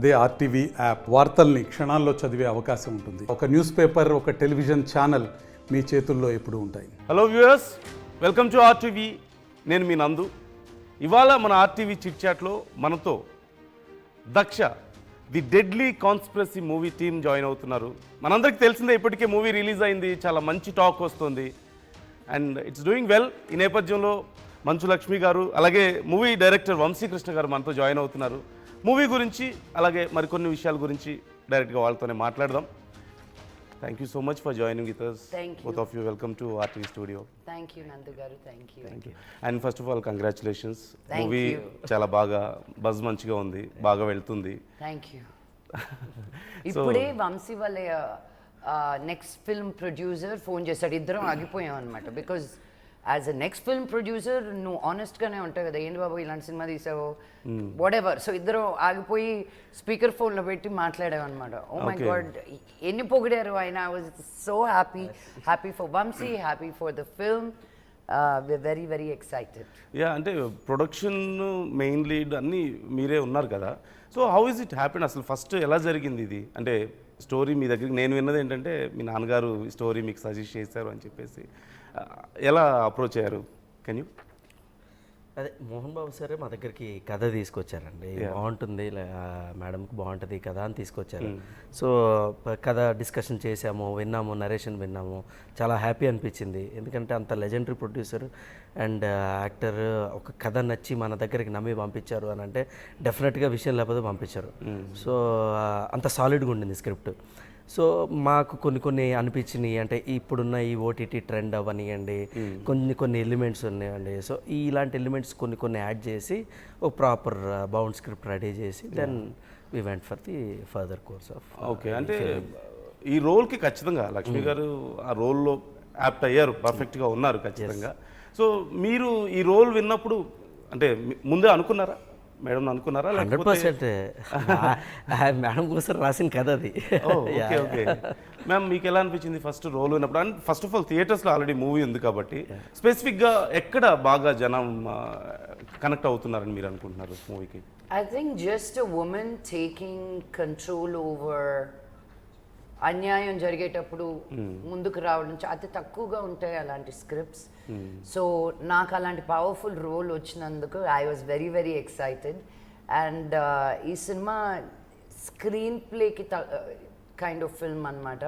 అదే RTV app వార్తల్ని క్షణాల్లో చదివే అవకాశం ఉంటుంది. ఒక న్యూస్ పేపర్, ఒక టెలివిజన్ ఛానల్ మీ చేతుల్లో ఎప్పుడూ ఉంటాయి. Hello viewers, welcome to RTV. నేను మీ నందు. ఇవాళ మన ఆర్టీవీ చిట్ చాట్లో మనతో Daksha the deadly conspiracy movie team join అవుతున్నారు. మనందరికీ తెలిసిందే, ఇప్పటికే మూవీ రిలీజ్ అయింది, చాలా మంచి టాక్ వస్తుంది అండ్ ఇట్స్ డూయింగ్ వెల్. ఈ నేపథ్యంలో మంచు లక్ష్మి గారు అలాగే మూవీ డైరెక్టర్ వంశీకృష్ణ గారు మనతో జాయిన్ అవుతున్నారు. మూవీ గురించి అలాగే మరికొన్ని విషయాల గురించి డైరెక్ట్గా వాళ్ళతోనే మాట్లాడదాం. Thank you so much for joining with us. Both of you, welcome to RTV studio. Thank you Nandu garu, thank you. And first of all, congratulations. Movie చాలా బాగా బజ్ మంచిగా ఉంది, బాగా వెళ్తుంది. Thank you. ఇప్పుడే వంశీ వాళ్ళ నెక్స్ట్ ఫిల్మ్ ప్రొడ్యూసర్ ఫోన్ చేశాడు. ఇద్దరం ఆగిపోయాం అనమాట. Because as a next film producer నువ్వు ఆనెస్ట్గానే ఉంటావు కదా, ఏంటి బాబు ఇలాంటి సినిమా తీసావు వాట్ ఎవర్. సో ఇద్దరం ఆగిపోయి స్పీకర్ ఫోన్లో పెట్టి మాట్లాడాం అనమాట. ఓ మై గాడ్, ఎన్ని పొగిడారు ఆయన. I was so happy for Vamsi, happy for the film. Very very excited. Yeah, అంటే ప్రొడక్షన్, మెయిన్ లీడ్ అన్నీ మీరే ఉన్నారు కదా. So how is it happen అసలు? ఫస్ట్ ఎలా జరిగింది ఇది? అంటే స్టోరీ మీ దగ్గరికి నేను విన్నది ఏంటంటే మీ నాన్నగారు స్టోరీ మీకు సజెస్ట్ చేశారు అని చెప్పేసి. ఎలా అప్రోచ్ అయ్యారు? Can you? అదే మోహన్ బాబు సరే మా దగ్గరికి కథ తీసుకొచ్చారండి. బాగుంటుంది మేడంకి, బాగుంటుంది కదా అని తీసుకొచ్చారు. సో కథ డిస్కషన్ చేసాము, విన్నాము, నరేషన్ విన్నాము. చాలా హ్యాపీ అనిపించింది. ఎందుకంటే అంత లెజెండరీ ప్రొడ్యూసర్ అండ్ యాక్టర్ ఒక కథ నచ్చి మన దగ్గరికి నమ్మి పంపించారు అని అంటే డెఫినెట్గా విషయం లేకపోతే పంపించారు. సో అంత సాలిడ్గా ఉండింది స్క్రిప్ట్. సో మాకు కొన్ని అనిపించినాయి. అంటే ఇప్పుడున్న ఈ ఓటీటీ ట్రెండ్ అవనివ్వండి, కొన్ని ఎలిమెంట్స్ ఉన్నాయండి. సో ఇలాంటి ఎలిమెంట్స్ కొన్ని యాడ్ చేసి ఒక ప్రాపర్ బౌండ్ స్క్రిప్ట్ రెడీ చేసి then we went for the further course of. Okay, అంటే ఈ రోల్కి ఖచ్చితంగా లక్ష్మి గారు ఆ రోల్లో యాప్ట్ అయ్యారు, పర్ఫెక్ట్గా ఉన్నారు ఖచ్చితంగా. సో మీరు ఈ రోల్ విన్నప్పుడు అంటే ముందే అనుకున్నారా? మేడం అనుకున్నారా? 100% మేడం కోసం రాసిన కథ అది. ఓకే ఓకే మ్యామ్, మీకు ఎలా అనిపించింది ఫస్ట్ రోల్ విన్నప్పుడు? అండ్ ఫస్ట్ ఆఫ్ ఆల్ థియేటర్స్లో ఆల్రెడీ మూవీ ఉంది కాబట్టి స్పెసిఫిక్గా ఎక్కడ బాగా జనం కనెక్ట్ అవుతున్నారని మీరు అనుకుంటున్నారు మూవీకి? I think just a woman taking control over అన్యాయం జరిగేటప్పుడు ముందుకు రావడం అతి తక్కువగా ఉంటాయి అలాంటి స్క్రిప్ట్స్. సో నాకు అలాంటి పవర్ఫుల్ రోల్ వచ్చినందుకు I was very very excited. And ఈ సినిమా స్క్రీన్ ప్లేకి కైండ్ ఆఫ్ ఫిల్మ్ అనమాట.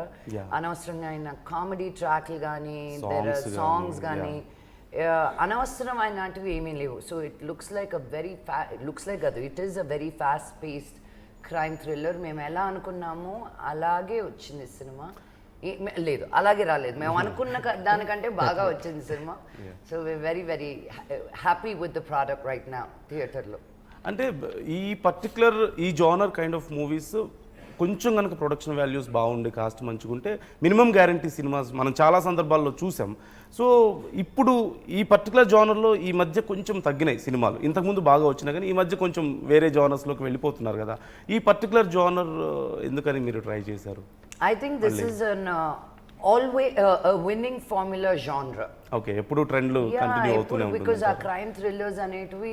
అనవసరంగా అయిన కామెడీ ట్రాక్లు కానీ సాంగ్స్ కానీ అనవసరమైనటివి ఏమీ లేవు. సో ఇట్ లుక్స్ లైక్ అది it is a very fast paced crime thriller. మేము ఎలా అనుకున్నామో అలాగే వచ్చింది సినిమా. లేదు, అలాగే రాలేదు, మేము అనుకున్న దానికంటే బాగా వచ్చింది cinema. So very very happy with the product right now థియేటర్లో. అంటే ఈ పర్టికులర్ ఈ జానర్ కైండ్ ఆఫ్ మూవీస్ కొంచెం కనుక ప్రొడక్షన్ వాల్యూస్ బాగుండి కాస్ట్ మంచిగుంటే మినిమం గ్యారంటీ సినిమాస్ మనం చాలా సందర్భాల్లో చూసాం. సో ఇప్పుడు ఈ పర్టికులర్ జానర్లో ఈ మధ్య కొంచెం తగ్గినాయి సినిమాలు. ఇంతకుముందు బాగా వచ్చినా కానీ ఈ మధ్య కొంచెం వేరే జానర్స్లోకి వెళ్ళిపోతున్నారు కదా. ఈ పర్టికులర్ జానర్ ఎందుకని మీరు ట్రై చేశారు? I think this is an always a winning formula genre. Okay, ఎప్పుడు ట్రెండ్లు కంటిన్యూ అవుతూనే ఉంటుంది. Because our crime thrillers అనేటివి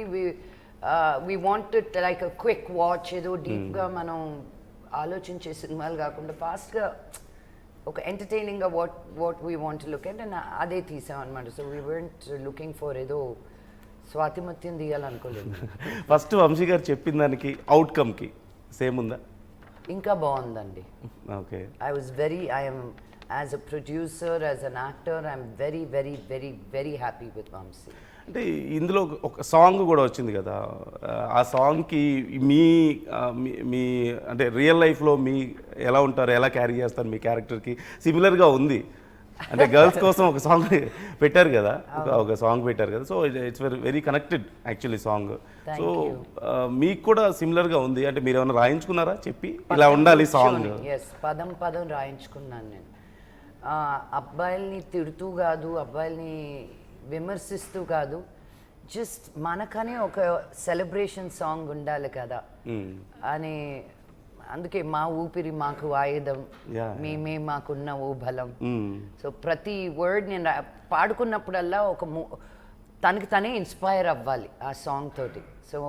we want it like a quick watch, ఏదో డీప్ గా మనం ఆలోచించే సినిమాలు కాకుండా ఫాస్ట్ గా ఒక ఎంటర్టైనింగ్ గా what we want to look at and అదే తీసాం అన్నమాట. So we weren't looking for ఏదో స్వాతిమత్యం తీయాలనుకోలేదు. ఫస్ట్ వంశీ గారు చెప్పిన దానికి అవుట్కమ్కి సేమ్ ఉందా? ఇంకా బాగుందండి. Okay, I am as a producer, as an actor, I'm very very very very happy with Vamsi. అంటే ఇందులో ఒక సాంగ్ కూడా వచ్చింది కదా, ఆ సాంగ్కి మీ అంటే రియల్ లైఫ్లో మీ ఎలా ఉంటారు, ఎలా క్యారీ చేస్తారు మీ క్యారెక్టర్కి సిమిలర్గా ఉంది. అంటే గర్ల్స్ కోసం ఒక సాంగ్ పెట్టారు కదా, ఒక సాంగ్ పెట్టారు కదా. So it's very connected actually song. So మీకు కూడా సిమిలర్గా ఉంది. అంటే మీరు ఏమైనా రాయించుకున్నారా చెప్పి ఇలా ఉండాలి సాంగ్? పదం రాయించుకున్నాను నేను. అబ్బాయిల్ని తిడుతూ కాదు, అబ్బాయిల్ని విమర్శిస్తూ కాదు, జస్ట్ మనకనే ఒక సెలబ్రేషన్ సాంగ్ ఉండాలి కదా అని. అందుకే మా ఊపిరి మాకు ఆయుధం, మేమే మాకున్న ఓ బలం. సో ప్రతి వర్డ్ నేను పాడుకున్నప్పుడల్లా ఒక తనకి తనే ఇన్స్పైర్ అవ్వాలి ఆ సాంగ్ తోటి. So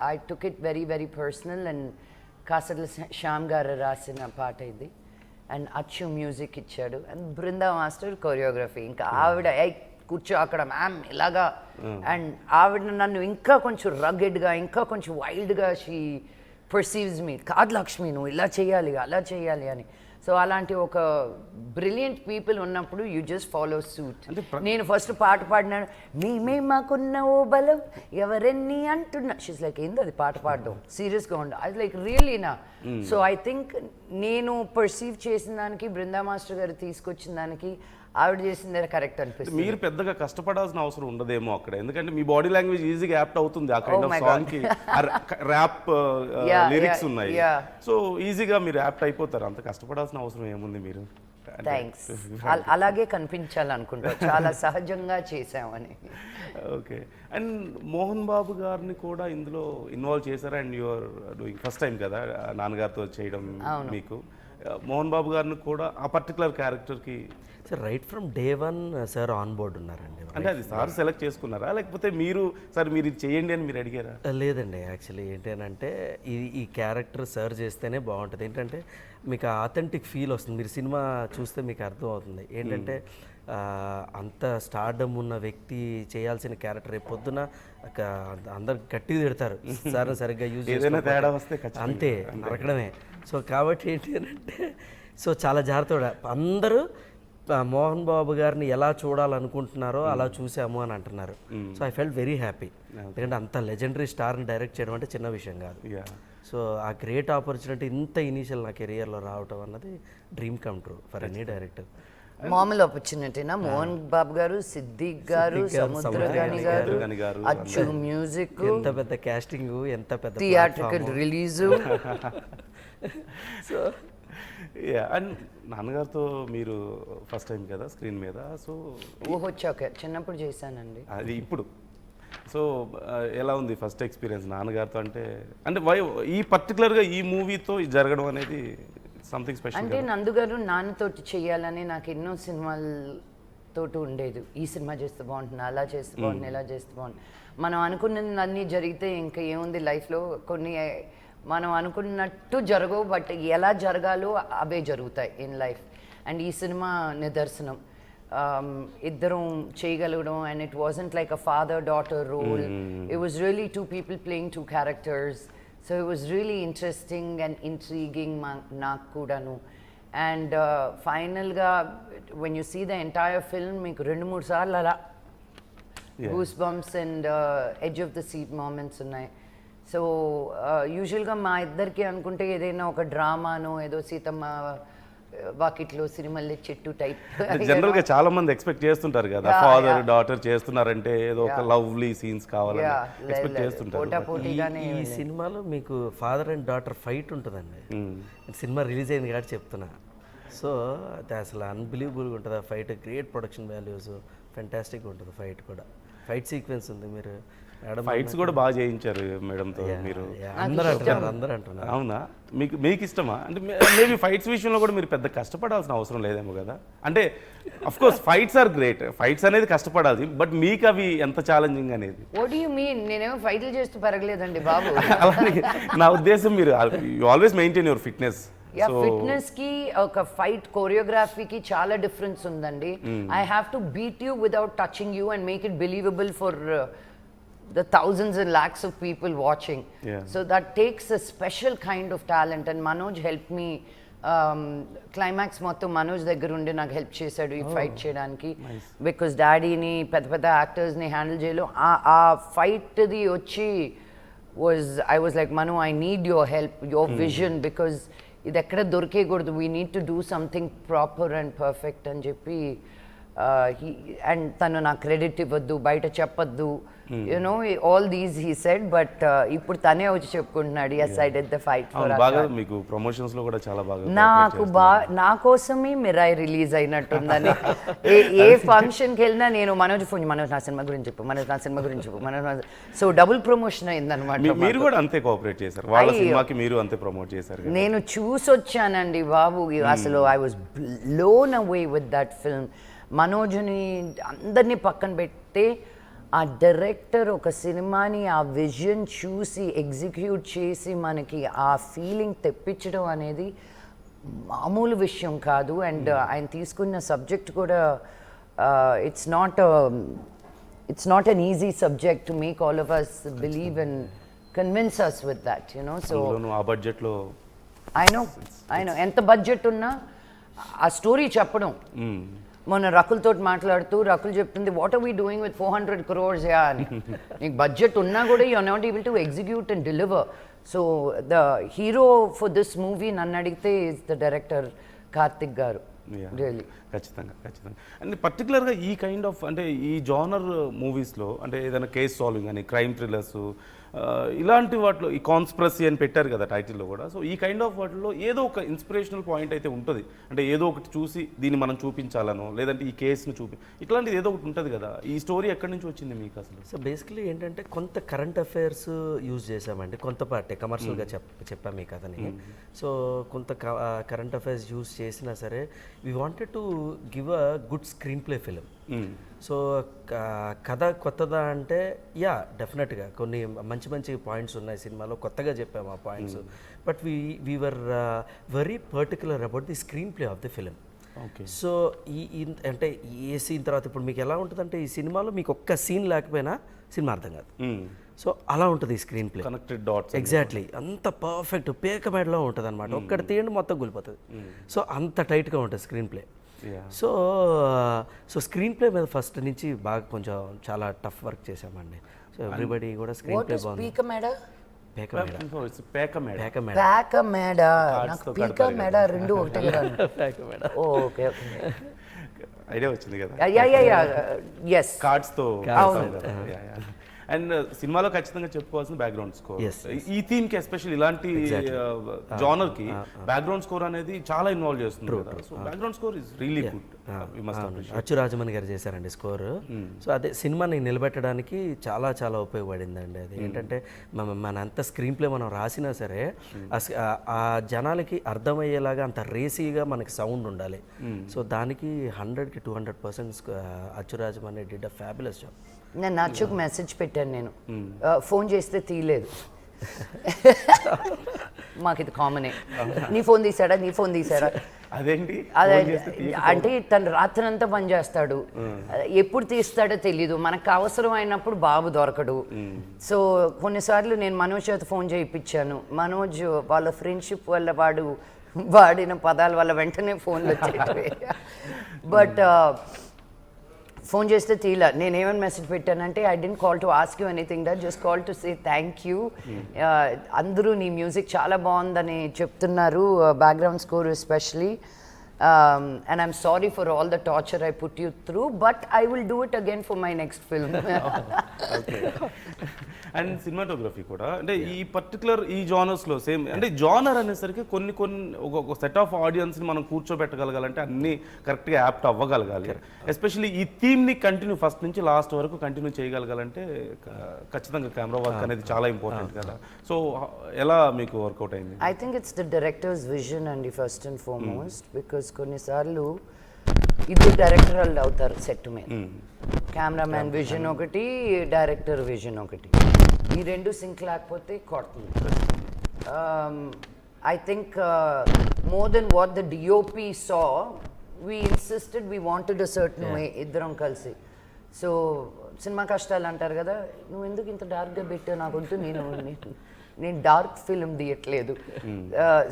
I took it very, very personal and Kasarla Shyam గారు రాసిన పాట ఇది. అండ్ అచ్చు మ్యూజిక్ ఇచ్చాడు అండ్ బృందా మాస్టర్ కొరియోగ్రఫీ. ఇంకా ఆవిడ కూర్చో అక్కడ మ్యామ్ ఇలాగా, అండ్ ఆవిడ నన్ను ఇంకా కొంచెం రగ్గెడ్గా ఇంకా కొంచెం వైల్డ్గా షీ పర్సీవ్స్ మీ, కాదు లక్ష్మి నువ్వు ఇలా చేయాలి అలా చేయాలి అని. సో అలాంటి ఒక బ్రిలియంట్ పీపుల్ ఉన్నప్పుడు యూ జస్ట్ ఫాలో సూట్. నేను ఫస్ట్ పాట పాడినాను, మేమే మాకున్న ఓ బలం ఎవరెన్ని అంటున్నా. షీస్ లైక్ ఏంది అది పాట పాడడం సీరియస్గా ఉండ, అది లైక్ రియల్లీ నా. సో ఐ థింక్ నేను పర్సీవ్ చేసిన దానికి బృందా మాస్టర్ గారు తీసుకొచ్చిన దానికి ఆవిడ చేసిందే కరెక్ట్ అనిపిస్తుంది. మీరు పెద్దగా కష్టపడాల్సిన అవసరం ఉండదేమో అక్కడ, ఎందుకంటే మీ బాడీ లాంగ్వేజ్ ఈజీగా యాప్ట్ అవుతుంది ఆ కైండ్ ఆఫ్ సాంగ్ కి. ర్యాప్ లిరిక్స్ ఉన్నాయి, సో ఈజీగా మీరు యాప్ట్ అయిపోతారు. అంత కష్టపడాల్సిన అవసరం ఏముంది మీరు. థ్యాంక్స్. అలాగే కనిపించాలనుకుంటా, చాలా సహజంగా చేసామని. ఓకే. అండ్ మోహన్ బాబు గారిని కూడా ఇందులో ఇన్వాల్వ్ చేశారు and you're doing first time కదా నాన్నగారితో చేయడం మీకు. మోహన్ బాబు గారిని కూడా ఆ పర్టికులర్ క్యారెక్టర్కి sir right from day 1 sir on board ఉన్నారండి. అంటే అది సార్ సెలెక్ట్ చేసుకున్నారా, లేకపోతే మీరు సార్ మీరు ఇది చేయండి అని మీరు అడిగారా? లేదండి, యాక్చువల్లీ ఏంటంటే ఈ క్యారెక్టర్ సార్ చేస్తేనే బాగుంటుంది. ఏంటంటే మీకు ఆథెంటిక్ ఫీల్ వస్తుంది. మీరు సినిమా చూస్తే మీకు అర్థం అవుతుంది. ఏంటంటే అంత స్టార్డమ్ ఉన్న వ్యక్తి చేయాల్సిన క్యారెక్టర్ రేపు పొద్దున అందరు గట్టిగా తిడతారు సార్ సరిగ్గా యూజ్ ఏదైనా తేడా వస్తే అంతే నరకడమే. సో కాబట్టి ఏంటి అంటే సో చాలా జాగ్రత్తగా అందరూ మోహన్ బాబు గారిని ఎలా చూడాలనుకుంటున్నారో అలా చూసాము అని అంటున్నారు. So I felt very happy. ఎందుకంటే అంత లెజెండరీ స్టార్ని డైరెక్ట్ చేయడం అంటే చిన్న విషయం కాదు. సో ఆ గ్రేట్ ఆపర్చునిటీ ఇంత ఇనీషియల్ నా కెరియర్లో రావటం అన్నది dream come true for any director. మామూలు ఆపర్చునిటీనా? మోహన్ బాబు గారు, సిద్దిక్ గారు, సముద్రగాని గారు, అచ్చు మ్యూజిక్, ఎంత పెద్ద కాస్టింగ్, ఎంత పెద్ద థియేట్రికల్ రిలీజు. సో అండ్ నాన్నగారితో మీరు ఫస్ట్ టైం కదా స్క్రీన్ మీద, సో వచ్చాక చిన్నప్పుడు చేశానండి అది ఇప్పుడు. సో ఎలా ఉంది ఫస్ట్ ఎక్స్పీరియన్స్ నాన్నగారితో? అంటే ఈ పర్టికులర్గా ఈ మూవీతో జరగడం అనేది సంథింగ్ స్పెషల్. అంటే నందు గారు నాన్నతోటి చేయాలని నాకు ఎన్నో సినిమాలతోటి ఉండేది. ఈ సినిమా చేస్తే బాగుంటుంది, అలా చేస్తే బాగుంటుంది, ఇలా చేస్తే బాగుంటుంది. మనం అనుకున్నది అన్నీ జరిగితే ఇంకా ఏముంది లైఫ్లో. కొన్ని మనం అనుకున్నట్టు జరగవు, బట్ ఎలా జరగాలో అవే జరుగుతాయి ఇన్ లైఫ్. అండ్ ఈ సినిమా నిదర్శనం. ఇద్దరం చేయగలగడం, and it wasn't like a father daughter role. It was really 2 people playing 2 characters. So it was really interesting and intriguing నాకు కూడాను. అండ్ ఫైనల్గా when you see the entire film మీకు 2-3 సార్లు అలా goose bumps and edge of the seat moments ఉన్నాయి. So యూజువల్గా మా ఇద్దరికి అనుకుంటే ఏదైనా ఒక డ్రామానో ఏదో సీతమ్మ వాకిట్లో సినిమాల్లో చెట్టు టైప్. జనరల్గా చాలా మంది ఎక్స్పెక్ట్ చేస్తుంటారు కదా, ఫాదర్ డాటర్ చేస్తున్నారంటే ఏదో ఒక లవ్లీ సీన్స్ కావాలని ఎక్స్పెక్ట్ చేస్తుంటారు. ఈ సినిమాలో మీకు ఫాదర్ అండ్ డాటర్ ఫైట్ ఉంటుందండి. సినిమా రిలీజ్ అయింది కాబట్టి చెప్తున్నా. సో అది అసలు అన్బిలీవబుల్గా ఉంటుంది ఆ fight. Great production values, fantastic ఉంటుంది ఫైట్ కూడా. ఫైట్ సీక్వెన్స్ ఉంది. మీరు ఫైట్స్ కూడా బాగా చేయించారు మేడంతో మీరు. అందరూ అంటున్నారు. అవునా? మీకు ఇష్టమా? అంటే మేబీ ఫైట్స్ విషయంలో కూడా మీరు పెద్ద కష్టపడాల్సిన అవసరం లేదేమో కదా. అంటే of course fights are great, fights అనేది కష్టపడాలి, బట్ మీకు అవి ఎంత ఛాలెంజింగ్ అనేది. What do you mean? నేనేమో ఫైట్లు చేస్తూ పెరగలేదండి బాబు. అలాగే నా ఉద్దేశం, మీరు you always maintain your fitness. Fitness కి ఒక ఫైట్ కోరియోగ్రఫీకి చాలా డిఫరెన్స్ ఉందండి. I have to beat you without touching you and make it believable for the thousands and lakhs of people watching. So that takes a special kind of talent, and Manoj helped me. Climax మొత్తం మనోజ్ దగ్గర ఉండి నాకు help చేశాడు ఈ fight చేయడానికి. Because డాడీని పెద్ద పెద్ద యాక్టర్స్ని హ్యాండిల్ చేయలేం. ఆ ఫైట్ది వచ్చి I was like, Manu, I need your help, your vision, because ఇది ఎక్కడ దొరికేకూడదు. We need to do something proper and perfect అని చెప్పి. అండ్ తను నా క్రెడిట్ ఇవ్వద్దు, బయట చెప్పొద్దు, you know all these he said. But ఇప్పుడు తనే వచ్చి చెప్పుకుంటున్నాడు, yes I did the fight for us. బాగా మీకు ప్రమోషన్స్ లో కూడా చాలా బాగా నా కోసమే మిరాయి రిలీజ్ అయినట్టుందని. ఏ ఫంక్షన్కి వెళ్ళినా నేను మనోజ్ నా సినిమా గురించి చెప్పు, నా సినిమా గురించి చెప్పు, సో డబుల్ ప్రమోషన్ అయిందనమాట. మీరు కూడా అంతే కోఆపరేట్ చేశారు, వాళ్ళ సినిమాకి మీరు అంతే ప్రమోట్ చేశారు. నేను చూసొచ్చానండి బాబు, అసలు I was blown away with that film. మనోజ్ని అందరినీ పక్కన పెట్టి ఆ డైరెక్టర్ ఒక సినిమాని ఆ విజన్ చూసి ఎగ్జిక్యూట్ చేసి మనకి ఆ ఫీలింగ్ తెప్పించడం అనేది మామూలు విషయం కాదు. అండ్ ఆయన తీసుకున్న సబ్జెక్ట్ కూడా it's not an easy subject to make all of us believe and convince us with that so ఆ బడ్జెట్లో ఐ నో ఎంత బడ్జెట్ ఉన్నా ఆ స్టోరీ చెప్పడం. మొన్న రకుల్తో మాట్లాడుతూ రకుల్ చెప్తుంది what are we doing with 400 crores yeah అని. నీకు బడ్జెట్ ఉన్నా కూడా you are not able to execute and deliver. So the hero for this movie నన్ను అడిగితే ఇస్ ద డైరెక్టర్ కార్తిక్ గారు. రియలీ ఖచ్చితంగా అండ్ పర్టికులర్గా ఈ కైండ్ ఆఫ్ అంటే ఈ జానర్ మూవీస్లో అంటే ఏదైనా కేస్ సాల్వింగ్ అని క్రైమ్ థ్రిల్లర్స్ ఇలాంటి వాటిలో ఈ కాన్స్పిరసీ అని పెట్టారు కదా టైటిల్లో కూడా. సో ఈ కైండ్ ఆఫ్ వాటిలో ఏదో ఒక ఇన్స్పిరేషనల్ పాయింట్ అయితే ఉంటుంది. అంటే ఏదో ఒకటి చూసి దీన్ని మనం చూపించాలనో లేదంటే ఈ కేసును ఇట్లాంటిది ఏదో ఒకటి ఉంటుంది కదా. ఈ స్టోరీ ఎక్కడి నుంచి వచ్చింది మీకు అసలు? సో బేసికలీ ఏంటంటే కొంత కరెంట్ అఫైర్స్ యూజ్ చేసామండి, కొంత పార్టే కమర్షియల్గా చెప్పాము మీ కథని. సో కొంత కరెంట్ అఫైర్స్ యూజ్ చేసినా సరే we wanted to give a good screen play film. So కథ కొత్తదా అంటే యా డెఫినెట్గా కొన్ని మంచి పాయింట్స్ ఉన్నాయి సినిమాలో, కొత్తగా చెప్పాము ఆ points. But we were very particular about the screen play of the film. So అంటే ఏ సీన్ తర్వాత ఇప్పుడు మీకు ఎలా ఉంటుందంటే ఈ సినిమాలో మీకు ఒక్క సీన్ లేకపోయినా సినిమా అర్థం కాదు. సో అలా ఉంటుంది ఈ screen play, connected dots exactly అంత పర్ఫెక్ట్ పేకమేడలో ఉంటుంది అనమాట. ఒక్కటి తీయండి మొత్తం కూలిపోతుంది. సో అంత టైట్గా ఉంటుంది screen play. So screen play మీద ఫస్ట్ నుంచి బాగా కొంచెం చాలా టఫ్ వర్క్ చేసామండి. సో ఎవ్రీబడి కూడా స్క్రీన్ ప్లే బాగుంది. రెండు ఒకటే కదా. ఓకే ఐడియా వచ్చింది కదా ఎస్ కార్డ్స్తో. అండ్ సినిమాలో ఖచ్చితంగా చెప్పుకోవాల్సిన బ్యాక్గ్రౌండ్ స్కోర్. ఈ థీమ్ కి ఎస్పెషల్ ఇలాంటి జానర్ కి బ్యాక్గ్రౌండ్ స్కోర్ అనేది చాలా ఇన్వాల్వ్ చేస్తుంది కదా. So background score is really good. అచ్చు రాజమణి గారు చేశారండి స్కోర్. సో అదే సినిమాని నిలబెట్టడానికి చాలా ఉపయోగపడిందండి. అది ఏంటంటే మన అంత స్క్రీన్ ప్లే మనం రాసినా సరే ఆ జనాలకి అర్థమయ్యేలాగా అంత రేసీగా మనకి సౌండ్ ఉండాలి. సో దానికి 100కి 200% అచ్చు Rajamani did a fabulous job. నేను నచ్చుకు మెసేజ్ పెట్టాను, నేను ఫోన్ చేస్తే తీయలేదు. మాకు ఇది కామనే. నీ ఫోన్ తీసాడా అదేంటి అదే అంటే తను రాత్రంతా పని చేస్తాడు, ఎప్పుడు తీస్తాడో తెలీదు. మనకు అవసరం అయినప్పుడు బాబు దొరకడు. సో కొన్నిసార్లు నేను మనోజ్ చేత ఫోన్ చేయించాను. మనోజ్ వాళ్ళ ఫ్రెండ్షిప్ వల్ల వాడిన పదాల వల్ల వెంటనే ఫోన్లు వచ్చేటివి. బట్ ఫోన్ చేస్తే తీలా. నేనేమని మెసేజ్ పెట్టానంటే I didn't call to ask you anything, that just call to say thank you. అందరూ నీ మ్యూజిక్ చాలా బాగుందని చెప్తున్నారు, background score especially. And I'm sorry for all the torture I put you through, but I will do it again for my next film. And cinematography కూడా అంటే ఈ particular ఈ జానర్స్లో same అంటే జానర్ అనేసరికి కొన్ని ఒక సెట్ ఆఫ్ ఆడియన్స్ని మనం కూర్చోబెట్టగలగాలంటే అన్నీ కరెక్ట్గా యాప్ట్ అవ్వగలగాలి. ఎస్పెషల్లీ ఈ థీమ్ని కంటిన్యూ ఫస్ట్ నుంచి లాస్ట్ వరకు కంటిన్యూ చేయగలగాలంటే ఖచ్చితంగా కెమెరా వర్క్ అనేది చాలా ఇంపార్టెంట్ కదా. సో ఎలా మీకు వర్కౌట్ అయింది? I think it's the director's vision and first and foremost, because కొన్నిసార్లు ఇద్దరు డైరెక్టర్ అవుతారు సెట్ మీద. కెమెరామ్యాన్ విజన్ ఒకటి, డైరెక్టర్ విజన్ ఒకటి. ఈ రెండు సింక్ లేకపోతే కొడుతుంది. I think more than what the DOP saw, we insisted we wanted a certain way ఇద్దరం కలిసి. సో సినిమా కష్టాలు అంటారు కదా, నువ్వు ఎందుకు ఇంత డార్క్గా పెట్టావు నాకు వద్దు, నేను డార్క్ ఫిల్మ్ తీయట్లేదు.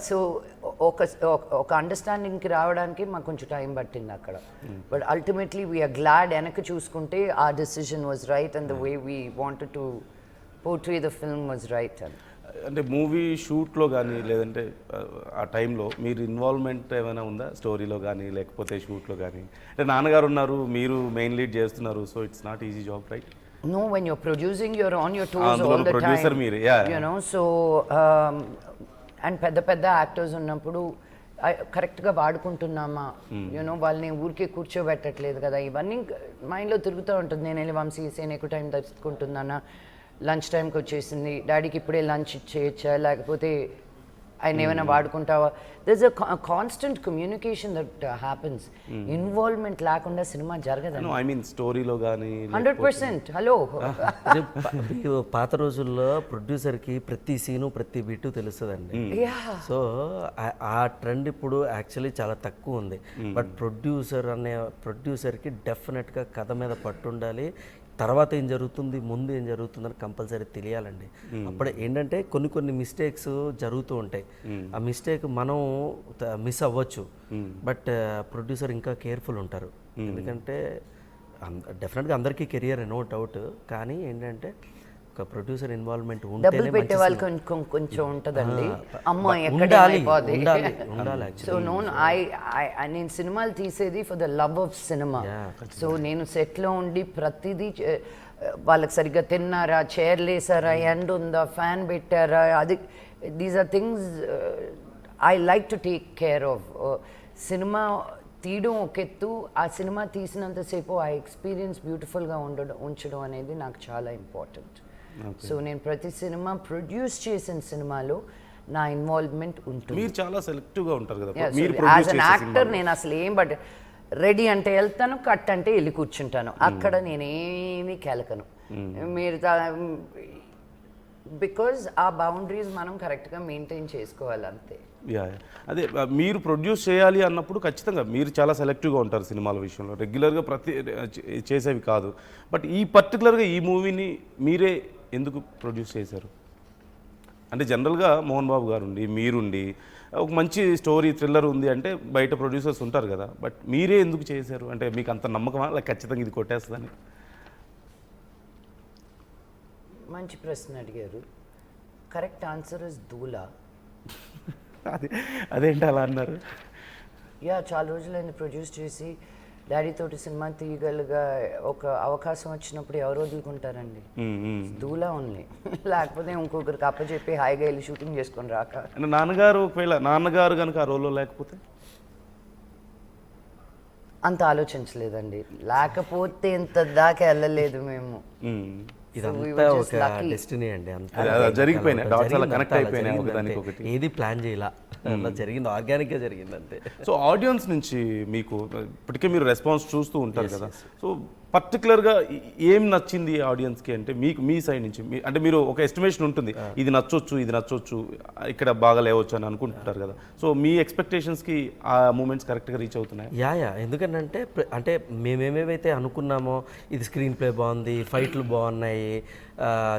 సో ఒక అండర్స్టాండింగ్కి రావడానికి మాకు కొంచెం టైం పట్టింది అక్కడ. But ultimately we're glad. వెనక్కి చూసుకుంటే ఆ decision was right and the way we wanted to portray the film was right. అంటే మూవీ షూట్లో కానీ లేదంటే ఆ టైంలో మీరు ఇన్వాల్వ్మెంట్ ఏమైనా ఉందా స్టోరీలో కానీ లేకపోతే షూట్లో కానీ? అంటే నాన్నగారు ఉన్నారు, మీరు మెయిన్ లీడ్ చేస్తున్నారు, so it's not easy job, right? No, when you're producing, you're on your toes all the producer time. Mere, yeah. You know, so and పెద్ద యాక్టర్స్ ఉన్నప్పుడు కరెక్ట్గా వాడుకుంటున్నామా, యూనో వాళ్ళని ఊరికే కూర్చోబెట్టట్లేదు కదా, ఇవన్నీ మైండ్లో తిరుగుతూ ఉంటుంది. నేను వెళ్ళి వంశీ సేన ఎక్కువ టైం తెచ్చుకుంటున్నానా, లంచ్ టైంకి వచ్చేసింది, డాడీకి ఇప్పుడే లంచ్ చేయొచ్చా, లేకపోతే ఆయన ఏమైనా వాడుకుంటావా. There's a constant communication that happens. Involvement లేకుండా సినిమా జరగదండి. ఐ మీన్ స్టోరీలో కానీ 100%. హలో. అదే పాత రోజుల్లో ప్రొడ్యూసర్కి ప్రతి సీను ప్రతి బిట్టు తెలుస్తుందండి. సో ఆ ట్రెండ్ ఇప్పుడు యాక్చువల్లీ చాలా తక్కువ ఉంది. బట్ ప్రొడ్యూసర్కి డెఫినెట్గా కథ మీద పట్టు ఉండాలి. తర్వాత ఏం జరుగుతుంది, ముందు ఏం జరుగుతుందని కంపల్సరీ తెలియాలండి. అప్పుడే ఏంటంటే కొన్ని మిస్టేక్స్ జరుగుతూ ఉంటాయి. ఆ మిస్టేక్ మనం మిస్ అవ్వచ్చు, బట్ ప్రొడ్యూసర్ ఇంకా కేర్ఫుల్ ఉంటారు. ఎందుకంటే డెఫినెట్గా అందరికీ కెరియర్ నో డౌట్, కానీ ఏంటంటే ఒక ప్రొడ్యూసర్ ఇన్వాల్వ్మెంట్ డబ్బులు పెట్టే వాళ్ళకి కొంచెం ఉంటుందండి. అమ్మ ఎక్కడ సో నేను సినిమాలు తీసేది for the love of cinema. So నేను సెట్లో ఉండి ప్రతిదీ వాళ్ళకి సరిగ్గా తిన్నారా, చైర్లు వేసారా, ఎండ్ ఉందా, ఫ్యాన్ పెట్టారా, అది these are things I like to take care of. Cinema తీయడం ఒక ఎత్తు, ఆ సినిమా తీసినంతసేపు ఆ ఎక్స్పీరియన్స్ బ్యూటిఫుల్గా ఉంచడం అనేది నాకు చాలా ఇంపార్టెంట్. సో నేను ప్రతి సినిమా ప్రొడ్యూస్ చేసిన సినిమాలో నా ఇన్వాల్వ్మెంట్ ఉంటుంది. మీరు చాలా సెలెక్టివ్గా ఉంటారు కదా. యాజ్ అన్ యాక్టర్ నేను అసలు బట్ రెడీ అంటే వెళ్తాను, కట్ అంటే వెళ్ళి కూర్చుంటాను. అక్కడ నేనేమీ కెలకను. మీరు బికాజ్ ఆ బౌండరీస్ మనం కరెక్ట్గా మెయింటైన్ చేసుకోవాలి అంతే. అదే మీరు ప్రొడ్యూస్ చేయాలి అన్నప్పుడు ఖచ్చితంగా మీరు చాలా సెలెక్టివ్గా ఉంటారు సినిమాల విషయంలో, రెగ్యులర్గా చేసేవి కాదు. బట్ ఈ పర్టికులర్గా ఈ మూవీని మీరే ఎందుకు ప్రొడ్యూస్ చేశారు? అంటే జనరల్గా మోహన్ బాబు గారు ఉండి, మీరుండి, ఒక మంచి స్టోరీ థ్రిల్లర్ ఉంది అంటే బయట ప్రొడ్యూసర్స్ ఉంటారు కదా, బట్ మీరే ఎందుకు చేశారు? అంటే మీకు అంత నమ్మకమా, లేక ఖచ్చితంగా ఇది కొట్టేస్తుందని? మంచి ప్రశ్న అడిగారు. కరెక్ట్ ఆన్సర్ ఇస్ దూలా. అదేంటి అలా అన్నారు? చాలా రోజులైంది ప్రొడ్యూస్ చేసి డాడీ తోటి సినిమా తీయగలిగా ఒక అవకాశం వచ్చినప్పుడు ఎవరు వదులుకుంటారండి? దూలా ఉంది. లేకపోతే ఇంకొకరికి అప్పచెప్పి హాయిగా వెళ్ళి షూటింగ్ చేసుకొని రాక. నాన్నగారు ఒకవేళ నాన్నగారు కనుక ఆ రోల్లో లేకపోతే అంత ఆలోచించలేదండి. లేకపోతే ఇంత దాకా వెళ్ళలేదు మేము. ఇదంతా ఒక డెస్టినీ అండి. ఏది ప్లాన్ చేయాల, అలా జరిగింది, ఆర్గానిక్గా జరిగింది అంతే. సో ఆడియన్స్ నుంచి మీకు ఇప్పటికే మీరు రెస్పాన్స్ చూస్తూ ఉంటారు కదా, సో పర్టికులర్గా ఏం నచ్చింది ఆడియన్స్కి అంటే మీకు మీ సైడ్ నుంచి అంటే మీరు ఒక ఎస్టిమేషన్ ఉంటుంది, ఇది నచ్చొచ్చు, ఇది నచ్చొచ్చు, ఇక్కడ బాగా లేవచ్చు అని అనుకుంటుంటారు కదా. సో మీ ఎక్స్పెక్టేషన్స్కి ఆ మూమెంట్స్ కరెక్ట్గా రీచ్ అవుతున్నాయి? ఎందుకంటే అంటే మేమేమైతే అనుకున్నామో, ఇది స్క్రీన్ ప్లే బాగుంది, ఫైట్లు బాగున్నాయి,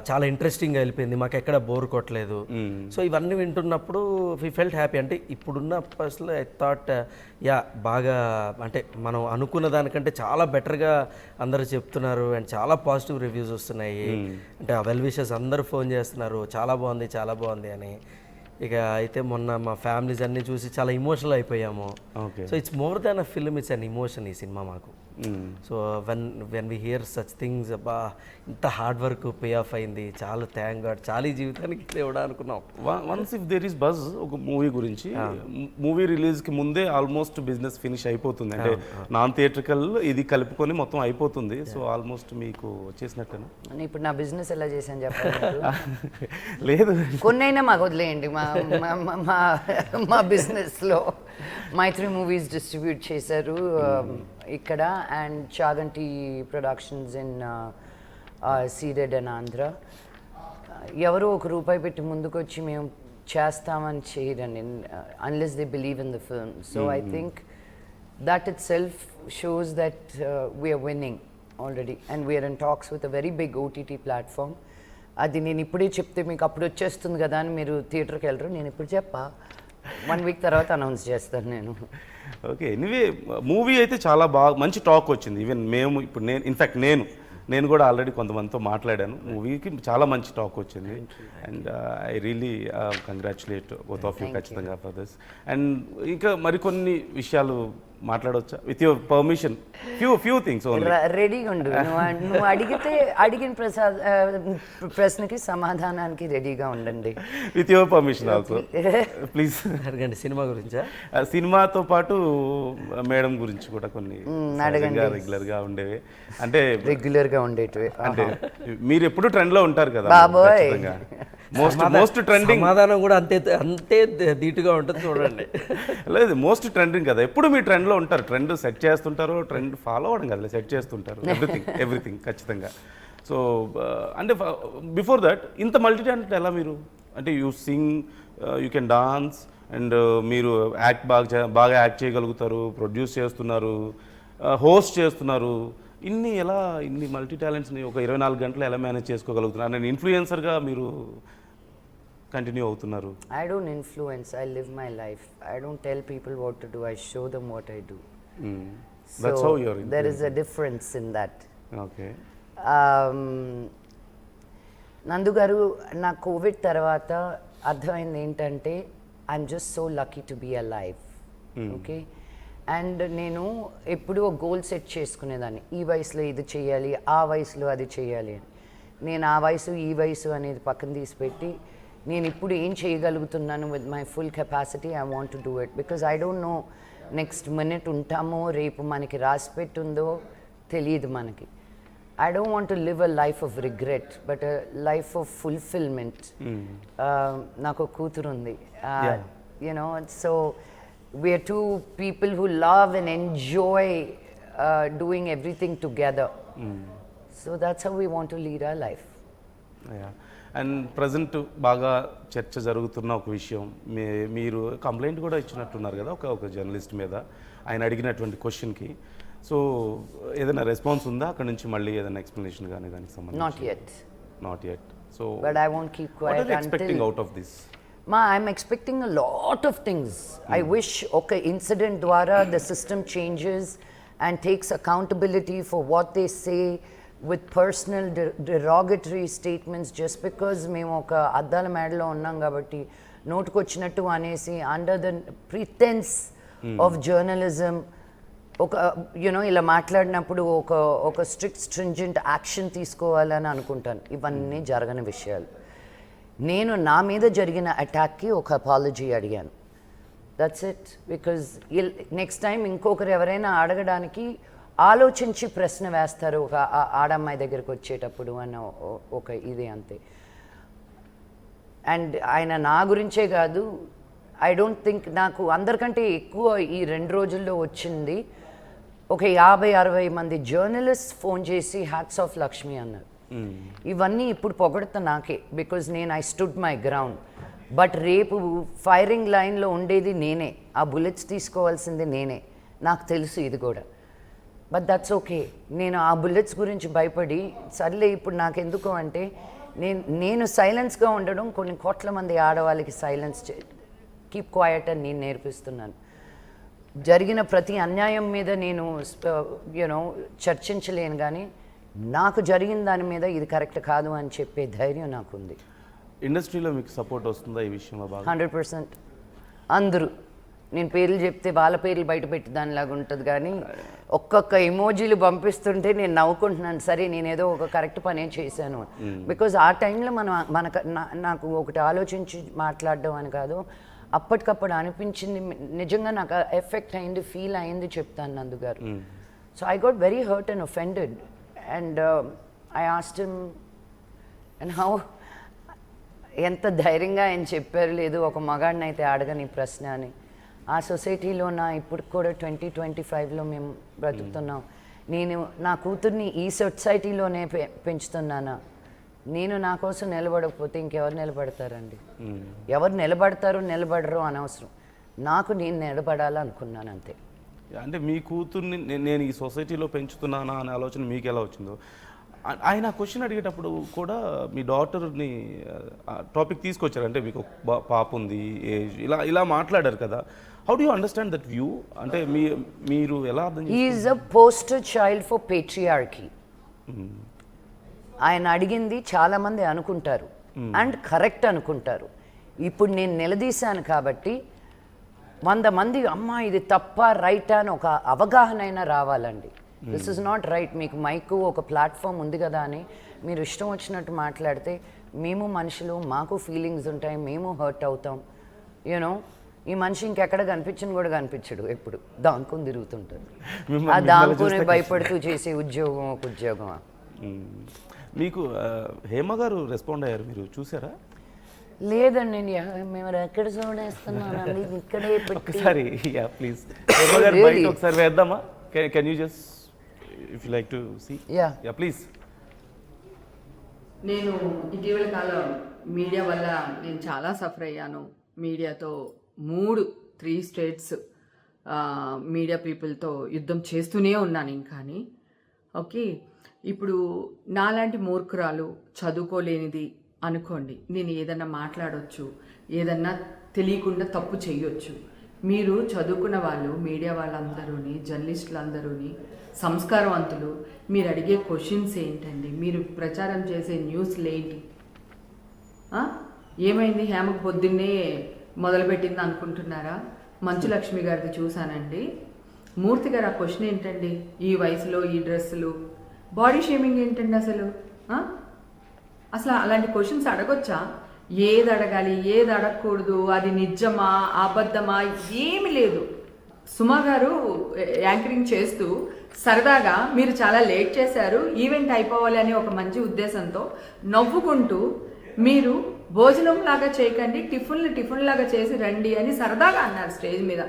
చాలా ఇంట్రెస్టింగ్గా వెళ్ళిపోయింది, మాకు ఎక్కడ బోర్ కొట్టలేదు. సో ఇవన్నీ వింటున్నప్పుడు వి ఫెల్ట్ హ్యాపీ. అంటే ఇప్పుడున్న పరిస్థితుల్లో ఐ థాట్ బాగా అంటే మనం అనుకున్న దానికంటే చాలా బెటర్గా అందరూ చెప్తున్నారు అండ్ చాలా పాజిటివ్ రివ్యూస్ వస్తున్నాయి. అంటే ఆ వెల్ విషెస్ అందరూ ఫోన్ చేస్తున్నారు, చాలా బాగుంది, చాలా బాగుంది అని. ఇక అయితే మొన్న మా ఫ్యామిలీస్ అన్నీ చూసి చాలా ఇమోషనల్ అయిపోయాము. So it's more than a film, it's an emotion ఈ సినిమా మాకు. So when we hear such things, అబ్బా ఇంత హార్డ్ వర్క్ పే ఆఫ్ అయింది, చాలా థ్యాంక్ గాడ్, చాలా ఈ జీవితానికి దేవుడా అనుకున్నాం. Once if there is buzz ఒక మూవీ గురించి, మూవీ రిలీజ్కి ముందే ఆల్మోస్ట్ బిజినెస్ ఫినిష్ అయిపోతుంది, అంటే నాన్ థియేట్రికల్ ఇది కలుపుకొని మొత్తం అయిపోతుంది. సో ఆల్మోస్ట్ మీకు వచ్చేసినట్టేనా? ఇప్పుడు నా బిజినెస్ ఎలా చేశాను చెప్పాలి? లేదు, కొన్నైనా మాకు వదిలేయండి. మా బిజినెస్లో మైత్రి మూవీస్ డిస్ట్రిబ్యూట్ చేశారు ఇక్కడ, and Chaganti productions in Ceded and Andhra. ఎవరో ₹1 పెట్టి ముందుకొచ్చి మేము చేస్తామని చేయరండి, unless they believe in the film. So I think that itself shows that we're winning already, and we're in talks with a very big OTT platform. అది నేను ఇప్పుడే చెప్తే మీకు అప్పుడు వచ్చేస్తుంది కదా అని మీరు థియేటర్కి వెళ్ళరు. నేను ఇప్పుడు 1 వీక్ తర్వాత అనౌన్స్ చేస్తాను నేను. ఓకే, ఎనీవే మూవీ అయితే చాలా బాగా మంచి టాక్ వచ్చింది. ఈవెన్ మేము ఇప్పుడు ఇన్ఫ్యాక్ట్ నేను కూడా ఆల్రెడీ కొంతమందితో మాట్లాడాను. మూవీకి చాలా మంచి టాక్ వచ్చింది, and I really congratulate both of you ఖచ్చితంగా ఫర్ దిస్. అండ్ ఇంకా మరికొన్ని విషయాలు మాట్లాడవచ్చా with your permission? Few things only. రెడీగా ఉండు. నువ్వు అడిగిన ప్రశ్నకి సమాధానానికి రెడీగా ఉండండి. With your permission also please. అడగండి. సినిమా గురించా? సినిమాతో పాటు మేడం గురించి కూడా కొన్ని రెగ్యులర్గా ఉండేవి, అంటే రెగ్యులర్గా ఉండేటివి. అంటే మీరు ఎప్పుడు ట్రెండ్లో ఉంటారు కదా బాబోయ్. Most trending. సమాధానం కూడా అంతే ధీటుగా ఉంటుంది చూడండి. లేదు, మోస్ట్ ట్రెండింగ్ కదా, ఎప్పుడు మీ ట్రెండ్లో ఉంటారు, ట్రెండ్ సెట్ చేస్తుంటారు, ట్రెండ్ ఫాలో అవ్వడం కదా, సెట్ చేస్తుంటారు ఎవ్రీథింగ్ ఖచ్చితంగా. సో అంటే బిఫోర్ దట్ ఇంత మల్టీ టాలెంట్ ఎలా మీరు? అంటే you sing, you can dance, and మీరు యాక్ట్ బాగా యాక్ట్ చేయగలుగుతారు, ప్రొడ్యూస్ చేస్తున్నారు, హోస్ట్ చేస్తున్నారు. ఇన్ని మల్టీ టాలెంట్స్ని ఒక 24 గంటలు ఎలా మేనేజ్ చేసుకోగలుగుతున్నారు? నేను ఇన్ఫ్లుయెన్సర్గా మీరు కంటిన్యూ అవుతున్నారు. I don't influence, I live my life. I don't tell people what to do, I show them what I do. That's how you're there is a difference in that. Okay. నందు గారు, నా Covid తర్వాత అర్థమైంది ఏంటంటే I'm just so lucky to be alive. Okay, and నేను ఎప్పుడూ ఒక goal set చేసుకునేదాన్ని, ఈ వయసులో ఇది చేయాలి, ఆ వయసులో అది చేయాలి అని. నేను ఆ వయసు ఈ వయసు అనేది పక్కన తీసిపెట్టి నేను ఇప్పుడు ఏం చేయగలుగుతున్నాను with my full capacity, I want to do it. Because I don't no next minute ఉంటామో, రేపు మనకి రాసి పెట్టుందో తెలియదు మనకి. I don't want to live a life of regret, but a life of fulfillment. Naku kooturu undi. You know, so we are two people who love and enjoy doing everything together. So that's how we want to lead our life. Yeah. And present బాగా చర్చ జరుగుతున్న ఒక విషయం, మీరు complaint కూడా ఇచ్చినట్టున్నారు కదా ఒక journalist మీద, ఆయన అడిగినటువంటి క్వశ్చన్కి. సో ఏదైనా రెస్పాన్స్ ఉందా అక్కడ నుంచి? మళ్ళీ ఏదైనా ఎక్స్ప్లెనేషన్ కానీ దానికి సంబంధించి? Not yet. So but I won't keep quiet. What are you expecting out of this? I'm expecting a lot of things. I wish okay incident dwara the system changes and takes accountability for what they say with personal derogatory statements just because మేము ఒక అద్దాల మేడలో ఉన్నాం కాబట్టి నోటుకొచ్చినట్టు అనేసి under the pretence of journalism ఒక you know ఇలా మాట్లాడినప్పుడు ఒక స్ట్రింజెంట్ యాక్షన్ తీసుకోవాలని అనుకుంటాను. ఇవన్నీ జరగని విషయాలు. నేను నా మీద జరిగిన అటాక్కి ఒక అపాలజీ అడిగాను. That's it. Because next time ఇంకొకరు ఎవరైనా అడగడానికి ఆలోచించి ప్రశ్న వేస్తారు ఒక ఆడమ్మాయి దగ్గరికి వచ్చేటప్పుడు అన్న ఒక ఇది అంతే. అండ్ ఆయన నా గురించే కాదు, ఐ డోంట్ థింక్ నాకు అందరికంటే ఎక్కువ ఈ 2 రోజుల్లో వచ్చింది ఒక 50-60 మంది జర్నలిస్ట్ ఫోన్ చేసి హ్యాట్స్ ఆఫ్ లక్ష్మి అన్నారు. ఇవన్నీ ఇప్పుడు పొగడతా నాకే, బికాజ్ నేను I stood my ground. But రేపు ఫైరింగ్ లైన్లో ఉండేది నేనే, ఆ బుల్లెట్స్ తీసుకోవాల్సింది నేనే, నాకు తెలుసు ఇది కూడా. But that's okay. నేను ఆ బుల్లెట్స్ గురించి భయపడి సర్లే ఇప్పుడు నాకెందుకు అంటే నేను సైలెన్స్గా ఉండడం కొన్ని కోట్ల మంది ఆడవాళ్ళకి సైలెన్స్ కీప్ క్వైట్ అని నేను నేర్పిస్తున్నాను. జరిగిన ప్రతి అన్యాయం మీద నేను యూనో చర్చించలేను, కానీ నాకు జరిగిన దాని మీద ఇది కరెక్ట్ కాదు అని చెప్పే ధైర్యం నాకుంది. ఇండస్ట్రీలో మీకు సపోర్ట్ వస్తుందా ఈ విషయంలో? 100%. అందరూ నేను పేర్లు చెప్తే వాళ్ళ పేర్లు బయట పెట్టి దానిలాగా ఉంటుంది, కానీ ఒక్కొక్క ఎమోజీలు పంపిస్తుంటే నేను నవ్వుకుంటున్నాను, సరే నేనేదో ఒక కరెక్ట్ పని చేశాను. బికాజ్ ఆ టైంలో నాకు ఒకటి ఆలోచించి మాట్లాడడం అని కాదు, అప్పటికప్పుడు అనిపించింది, నిజంగా నాకు ఎఫెక్ట్ అయింది, ఫీల్ అయింది చెప్తాను నందు గారు. So I got very hurt and offended and I asked him and how, ఎంత ధైర్యంగా ఆయన చెప్పారు, లేదు ఒక మగాడిని అయితే అడగని ప్రశ్న అని. ఆ సొసైటీలో ఇప్పుడు కూడా 2025లో మేము బ్రతుకుతున్నాం. నేను నా కూతుర్ని ఈ సొసైటీలోనే పెంచుతున్నానా? నేను నా కోసం నిలబడకపోతే ఇంకెవరు నిలబడతారండి? ఎవరు నిలబడరో అనవసరం, నాకు నేను నిలబడాలనుకున్నాను అంతే. అంటే మీ కూతుర్ని నేను ఈ సొసైటీలో పెంచుతున్నానా అనే ఆలోచన మీకు ఎలా వచ్చిందో? ఆయన క్వశ్చన్ అడిగేటప్పుడు కూడా మీ డాటర్ని టాపిక్ తీసుకొచ్చారు, అంటే మీకు పాప ఉంది, ఏజ్, ఇలా మాట్లాడారు కదా. How do you understand that view? అంటే మీరు ఎలా అర్థం చేస్తారు? He is a poster child for patriarchy. ఆయన అడిగింది చాలామంది అనుకుంటారు అండ్ కరెక్ట్ అనుకుంటారు. ఇప్పుడు నేను నిలదీశాను కాబట్టి 100 మంది అమ్మ ఇది తప్ప రైటా అని ఒక అవగాహన అయినా రావాలండి. This is not right. మీకు మైకు ఒక ప్లాట్ఫామ్ ఉంది కదా అని మీరు ఇష్టం వచ్చినట్టు మాట్లాడితే మేము మనుషులు, మాకు ఫీలింగ్స్ ఉంటాయి, మేము హర్ట్ అవుతాం. యూనో ఈ మనిషి ఇంకెక్కడ కనిపించని కూడా కనిపించడు, ఎప్పుడు దాంకుని తిరుగుతుంటాడు. ఆ దాంకుని భయపడుతూ చేసే ఉద్యోగం ఒక ఉద్యోగమా? మీకు హేమ గారు రెస్పాండ్ అయ్యారు, మీరు చూసారా? లేదండి, మేము ఎక్కడ చూడేస్తున్నానండి, ఇక్కడే పెట్టి. ఒకసారి ప్లీజ్ హేమ గారు బయట ఒకసారి వేద్దామా? Can you just if you like to see? Yeah please. నేను ఇటీవల కాలం మీడియా వల్ల నేను చాలా సఫర్ అయ్యాను. మీడియాతో 3 స్టేట్స్ మీడియా పీపుల్తో యుద్ధం చేస్తూనే ఉన్నాను ఇంకాని. ఓకే, ఇప్పుడు నాలాంటి మూర్ఖురాలు చదువుకోలేనిది అనుకోండి, నేను ఏదన్నా మాట్లాడవచ్చు, ఏదన్నా తెలియకుండా తప్పు చేయొచ్చు. మీరు చదువుకున్న వాళ్ళు, మీడియా వాళ్ళందరూని, జర్నలిస్టులందరూని సంస్కారవంతులు. మీరు అడిగే క్వశ్చన్స్ ఏంటండి? మీరు ప్రచారం చేసే న్యూస్లు ఏంటి? ఏమైంది హేమకు పొద్దున్నే మొదలుపెట్టింది అనుకుంటున్నారా? మంచు లక్ష్మి గారిది చూశానండి. మూర్తి గారు ఆ క్వశ్చన్ ఏంటండి? ఈ వయసులో ఈ డ్రెస్సులు, బాడీ షేమింగ్ ఏంటండి అసలు? అసలు అలాంటి క్వశ్చన్స్ అడగొచ్చా? ఏది అడగాలి, ఏది అడగకూడదు, అది నిజమా అబద్ధమా ఏమి లేదు. సుమా గారు యాంకరింగ్ చేస్తూ సరదాగా మీరు చాలా లేట్ చేశారు, ఈవెంట్ అయిపోవాలి అనే ఒక మంచి ఉద్దేశంతో నవ్వుకుంటూ మీరు భోజనం లాగా చేయకండి, టిఫిన్ లాగా చేసి రండి అని సరదాగా అన్నారు స్టేజ్ మీద.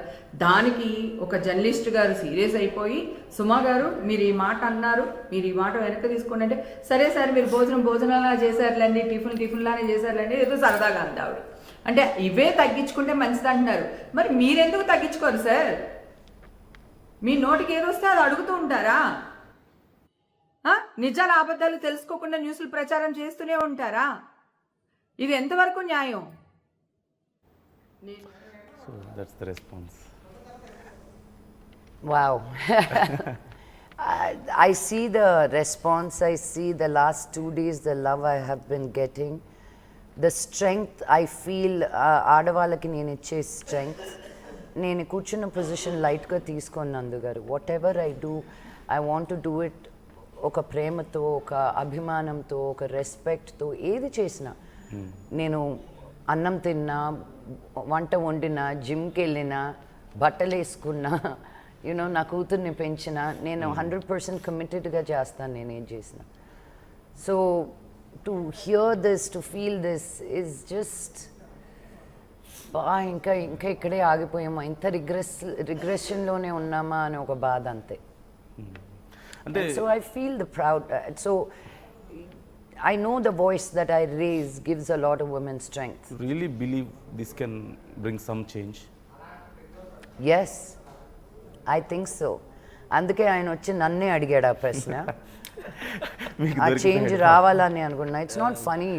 దానికి ఒక జర్నలిస్ట్ గారు సీరియస్ అయిపోయి, సుమా గారు మీరు ఈ మాట అన్నారు, మీరు ఈ మాట వెనక్కి తీసుకోండి అంటే, సరే సార్ మీరు భోజనంలా చేశారులేండి, టిఫిన్లానే చేశారులేండి, ఏదో సరదాగా అంది ఆవిడ. అంటే ఇవే తగ్గించుకుంటే మంచిది అంటున్నారు. మరి మీరెందుకు తగ్గించుకోరు సార్? మీ నోటికి ఏదొస్తే అది అడుగుతూ ఉంటారా? నిజాలు అబద్ధాలు తెలుసుకోకుండా న్యూస్లు ప్రచారం చేస్తూనే ఉంటారా? ఇది ఎంతవరకు న్యాయం? So that's the response. Wow. I see the response, I see the last 2 days, the love I have been getting, the strength I feel, ఆడవాళ్ళకి నేను ఇచ్చే strength. నేను కూర్చున్న పొజిషన్ లైట్గా తీసుకోను నందు గారు. What ever I do, I want to do it ఒక ప్రేమతో, ఒక అభిమానంతో, ఒక రెస్పెక్ట్తో. ఏది చేసినా, నేను అన్నం తిన్నా, వంట వండినా, జిమ్కి వెళ్ళినా, బట్టలు వేసుకున్నా, యూనో నా కూతుర్ని పెంచినా, నేను 100% కమిటెడ్గా చేస్తాను నేను ఏం చేసిన. So to hear this, to feel this is just ఇంకా ఇక్కడే ఆగిపోయామా, ఇంత రిగ్రెషన్లోనే ఉన్నామా అని ఒక బాధ అంతే. అంటే so I feel the proud. So I know the voice that I raise gives a lot of women strength. You really believe this can bring some change? Yes, I think so. అందుకే ఆయన వచ్చి నన్నే అడిగాడు ఆ ప్రశ్న. ఆ change రావాలని అనుకున్నా. It's not funny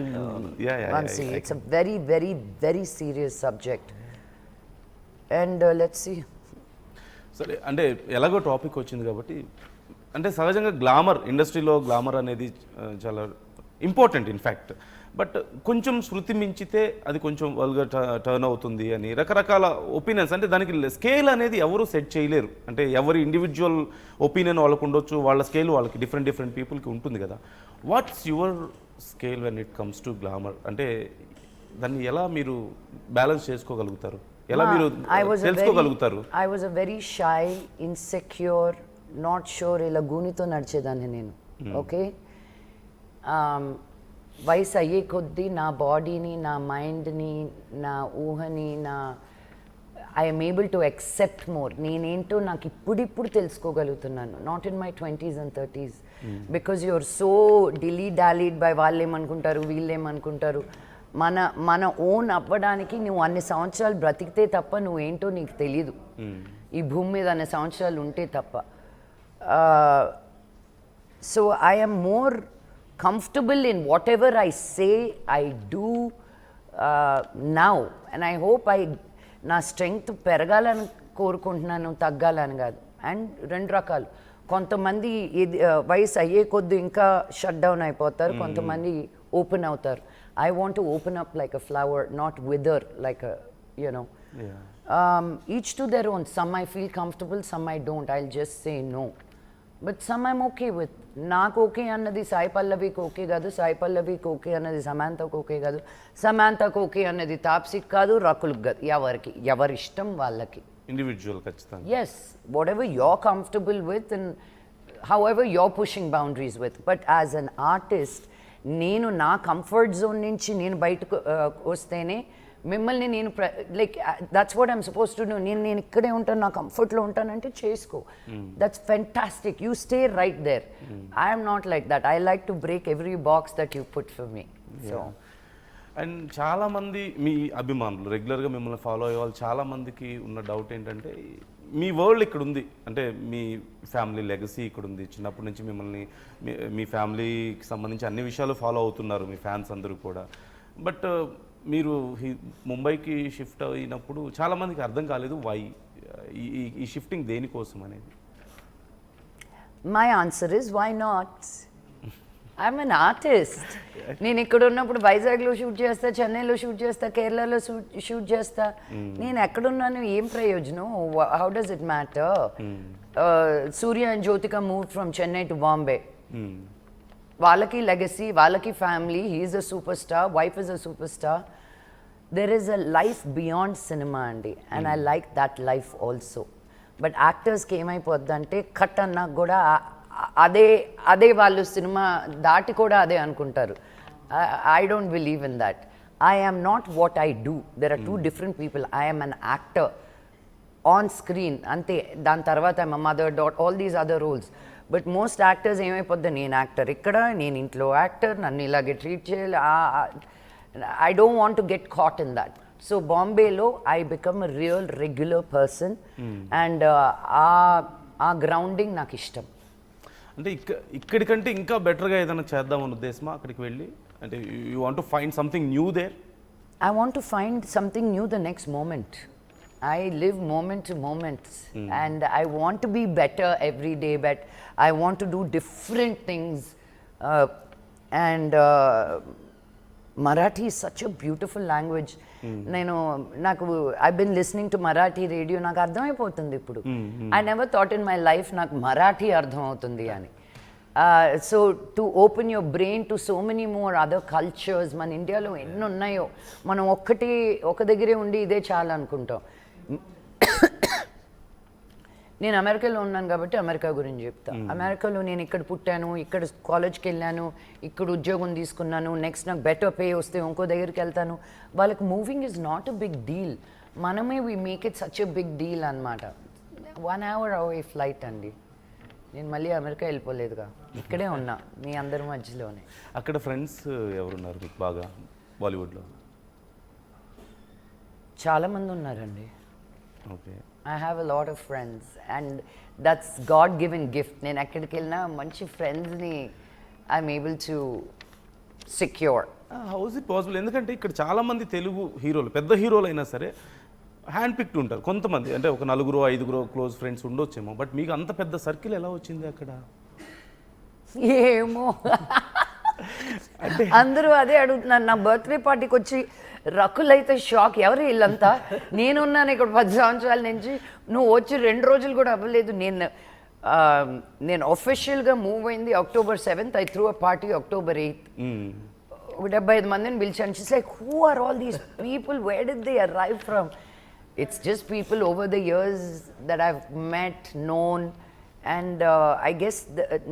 Vamsi, it's a very very very serious subject. And let's see. సరే, అంటే ఎలాగో టాపిక్ వచ్చింది కాబట్టి, అంటే సహజంగా గ్లామర్, ఇండస్ట్రీలో గ్లామర్ అనేది చాలా ఇంపార్టెంట్ ఇన్ఫ్యాక్ట్. బట్ కొంచెం శృతి మించితే అది కొంచెం వల్గర్ టర్న్ అవుతుంది అని రకరకాల ఒపీనియన్స్. అంటే దానికి స్కేల్ అనేది ఎవరు సెట్ చేయలేరు. అంటే ఎవరి ఇండివిజువల్ ఒపీనియన్ వాళ్ళకు ఉండొచ్చు, వాళ్ళ స్కేల్ వాళ్ళకి డిఫరెంట్ పీపుల్కి ఉంటుంది కదా. What's your scale when it comes to glamour? అంటే దాన్ని ఎలా మీరు బ్యాలెన్స్ చేసుకోగలుగుతారు, ఎలా మీరు తెలుసుకోగలుగుతారు? I was a very shy, insecure, not sure, ఇలా గూనితో నడిచేదాన్ని నేను. ఓకే, వయసు అయ్యే కొద్దీ నా బాడీని, నా మైండ్ని, నా ఊహని, I'm able to accept more. నేనేంటో నాకు ఇప్పుడిప్పుడు తెలుసుకోగలుగుతున్నాను. Not in my 20s and 30s, because you're so dulled by వాళ్ళు ఏమనుకుంటారు, వీళ్ళు ఏమనుకుంటారు. మన ఓన్ అవ్వడానికి నువ్వు అన్ని సంవత్సరాలు బ్రతికితే తప్ప నువ్వేంటో నీకు తెలీదు. ఈ భూమి మీద అన్ని సంవత్సరాలు ఉంటే తప్ప. So I am more comfortable in whatever I say, I do now, and I hope నా స్ట్రెంగ్త్ పెరగాలని కోరుకుంటున్నాను, తగ్గాలని కాదు. అండ్ 2 రకాలు, కొంతమంది వయసు అయ్యే కొద్ది ఇంకా షట్ డౌన్ అయిపోతారు, కొంతమంది ఓపెన్ అవుతారు. I want to open up like a flower, not wither like a, Each to their own. Some I feel comfortable, some I don't. I'll just say no. But some I'm okay with. నాకు okay అన్నది Sai పల్లవికి okay కాదు, Sai పల్లవికి okay అన్నది సమాంతకు okay కాదు, సమాంతకు okay అన్నది తాప్సిక్ కాదు, రకుల్కి కాదు. ఎవరి ఇష్టం వాళ్ళకి. ఇండివిజువల్ ఖచ్చితంగా. Yes, whatever you're comfortable with and however you're pushing boundaries with. But as an artist, నేను నా కంఫర్ట్ జోన్ నుంచి నేను బయటకు వస్తేనే మిమ్మల్ని నేను like that's what I'm suppose to do. నేను ఇక్కడే ఉంటాను, నా కంఫర్ట్లో ఉంటానంటే చేసుకో. That's fantastic. You stay right there. I'm not like that. I like to break every box that you put for me. So and చాలామంది మీ అభిమానులు రెగ్యులర్గా మిమ్మల్ని ఫాలో అయ్యే వాళ్ళు చాలామందికి ఉన్న డౌట్ ఏంటంటే మీ వరల్డ్ ఇక్కడ ఉంది, అంటే మీ ఫ్యామిలీ లెగసీ ఇక్కడ ఉంది. చిన్నప్పటి నుంచి మిమ్మల్ని మీ ఫ్యామిలీకి సంబంధించి అన్ని విషయాలు ఫాలో అవుతున్నారు మీ ఫ్యాన్స్ అందరూ కూడా. బట్ మీరు ముంబైకి షిఫ్ట్ అయినప్పుడు చాలామందికి అర్థం కాలేదు వై ఈ షిఫ్టింగ్ దేనికోసం అనేది. My answer is why not. I'm an artist. నేను ఇక్కడ ఉన్నప్పుడు వైజాగ్లో షూట్ చేస్తా, చెన్నైలో షూట్ చేస్తా, కేరళలో షూట్ చేస్తా. నేను ఎక్కడున్నాను, ఏం ప్రయోజనం? How does it matter? Surya and Jyothika move from Chennai to Bombay. వాళ్ళకి లెగసీ, వాళ్ళకి family. He's a super star, wife is a super star. There is a life beyond cinema అండి, and I like that life also. But యాక్టర్స్కి ఏమైపోద్దంటే cut అన్నా కూడా అదే వాళ్ళు cinema దాటి కూడా అదే అనుకుంటారు. I don't believe in that. I am not what I do. There are two different people. I am an actor on screen అంతే. దాని తర్వాత I'm a mother, daughter, all these other roles. But most actors ఏమైపోద్ది, నేను actor ఇక్కడ, నేను ఇంట్లో actor, నన్ను ఇలాగే ట్రీట్ చేయాలి. I don't want to get caught in that. So బాంబేలో I become a real regular person, and ఆ గ్రౌండింగ్ నాకు ఇష్టం. అంటే ఇక్కడికంటే ఇంకా బెటర్గా ఏదైనా చేద్దామని ఉద్దేశమా అక్కడికి వెళ్ళి? అంటే you want to find something new there? I want to find something new the next moment. I live moment to moment, and I want to be better every day, but I want to do different things. And Marathi is such a beautiful language. I've been listening to Marathi radio, నాకు అర్థమైపోతుంది ఇప్పుడు. I never thought in my life నాకు మరాఠీ అర్థం అవుతుంది అని. So to open your brain to so many more other cultures, మన ఇండియాలో ఎన్ని ఉన్నాయో, మనం ఒక దగ్గరే ఉండి ఇదే చాలా అనుకుంటాం. నేను అమెరికాలో ఉన్నాను కాబట్టి అమెరికా గురించి చెప్తా. అమెరికాలో నేను ఇక్కడ పుట్టాను, ఇక్కడ కాలేజ్కి వెళ్ళాను, ఇక్కడ ఉద్యోగం తీసుకున్నాను, నెక్స్ట్ నాకు బెటర్ పే వస్తే ఇంకో దగ్గరికి వెళ్తాను. వాళ్ళకి moving is not a big deal. మనమే we make it such a big deal అనమాట. 1 hour అవే ఫ్లైట్ అండి. నేను మళ్ళీ అమెరికా వెళ్ళిపోలేదుగా, ఇక్కడే ఉన్నా మీ అందరి మధ్యలోనే. అక్కడ ఫ్రెండ్స్ ఎవరున్నారు మీకు బాగా బాలీవుడ్లో? చాలామంది ఉన్నారండి. Okay. I have a lot of friends, and that's God-given gift. నేను ఎక్కడికి వెళ్ళినా మంచి ఫ్రెండ్స్ని I'm able to secure. How is it possible? ఎందుకంటే ఇక్కడ చాలామంది తెలుగు హీరోలు, పెద్ద హీరోలు అయినా సరే హ్యాండ్ పిక్డ్ ఉంటారు. కొంతమంది అంటే ఒక 4-5 క్లోజ్ ఫ్రెండ్స్ ఉండొచ్చేమో, బట్ మీకు అంత పెద్ద సర్కిల్ ఎలా వచ్చింది అక్కడ? ఏమో, అందరూ అదే అడుగుతున్నారు. నా బర్త్డే పార్టీకి వచ్చి రకుల్ అయితే షాక్, ఎవరు వీళ్ళంతా? నేనున్నాను ఇక్కడ 10 సంవత్సరాల నుంచి, నువ్వు వచ్చి 2 రోజులు కూడా అవ్వలేదు. నేను ఒఫిషియల్గా మూవ్ అయింది October 7th. I threw a party October 8th. 75 మందిని పిలిచాను. She's like, who are all these people, where did they arrive from? It's just people over the years that I've met, known, and I guess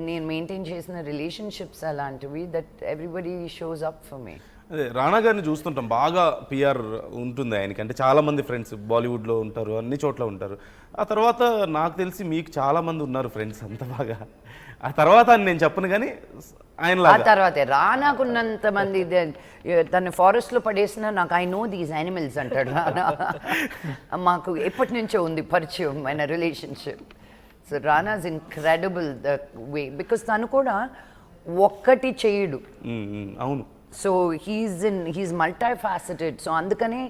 నేను maintain చేసిన relationships అలాంటివి that everybody shows up for me. అదే రానా గారిని చూస్తుంటాం, బాగా PR ఉంటుంది ఆయనకి. అంటే చాలామంది ఫ్రెండ్స్ బాలీవుడ్లో ఉంటారు, అన్ని చోట్ల ఉంటారు. ఆ తర్వాత నాకు తెలిసి మీకు చాలామంది ఉన్నారు ఫ్రెండ్స్ అంత బాగా. ఆ తర్వాత అని నేను చెప్పను, కానీ ఆ తర్వాతే రానాకున్నంత మంది. తను ఫారెస్ట్లో పడేసిన నాకు ఐ నో దీస్ యానిమల్స్ అంటాడు రానా. మాకు ఎప్పటి నుంచో ఉంది పరిచయం ఆయన relationship. So Rana is incredible the way, because తను కూడా ఒక్కటి చేయడు. అవును. So he's multifaceted. So అందుకనే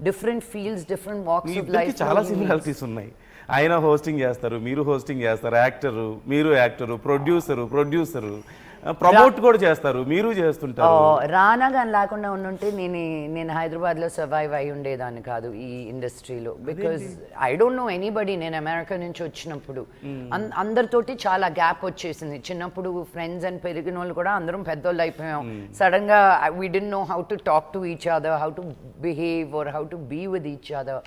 different fields, different walks of life. చాలా సిమిలారిటీస్ ఉన్నాయి. ఆయన హోస్టింగ్ చేస్తారు, మీరు హోస్టింగ్ చేస్తారు, యాక్టరు, మీరు యాక్టరు, ప్రొడ్యూసరు, ప్రమోట్ కూడా చేస్తారు, మీరు చేస్తుంటారు. రానా గాని లేకుండా ఉండుంటే నేను హైదరాబాద్లో సర్వైవ్ అయి ఉండేదాన్ని కాదు ఈ ఇండస్ట్రీలో. Because I don't no anybody. నేను అమెరికా నుంచి వచ్చినప్పుడు అందరితోటి చాలా గ్యాప్ వచ్చేసింది. చిన్నప్పుడు ఫ్రెండ్స్ అని పెరిగిన వాళ్ళు కూడా అందరం పెద్దోళ్ళు అయిపోయాం. సడన్ గా we don't know how to talk to each other, how to behave or how to be with each other.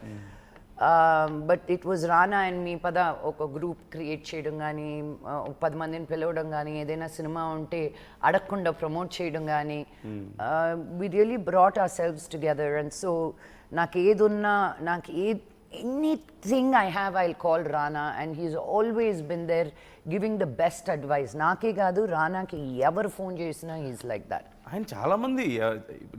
But it was Rana and me పద ఒక గ్రూప్ క్రియేట్ చేయడం కానీ, 10 మందిని పిలవడం కానీ, ఏదైనా సినిమా ఉంటే అడగకుండా ప్రమోట్ చేయడం కానీ, we really brought ourselves together. And so నాకు ఏదున్నా, నాకు anything I have, I'll call Rana, and he's always been there giving the best advice. నాకే కాదు, రానాకి ఎవరు ఫోన్ చేసినా he's like that. ఆయన చాలా మంది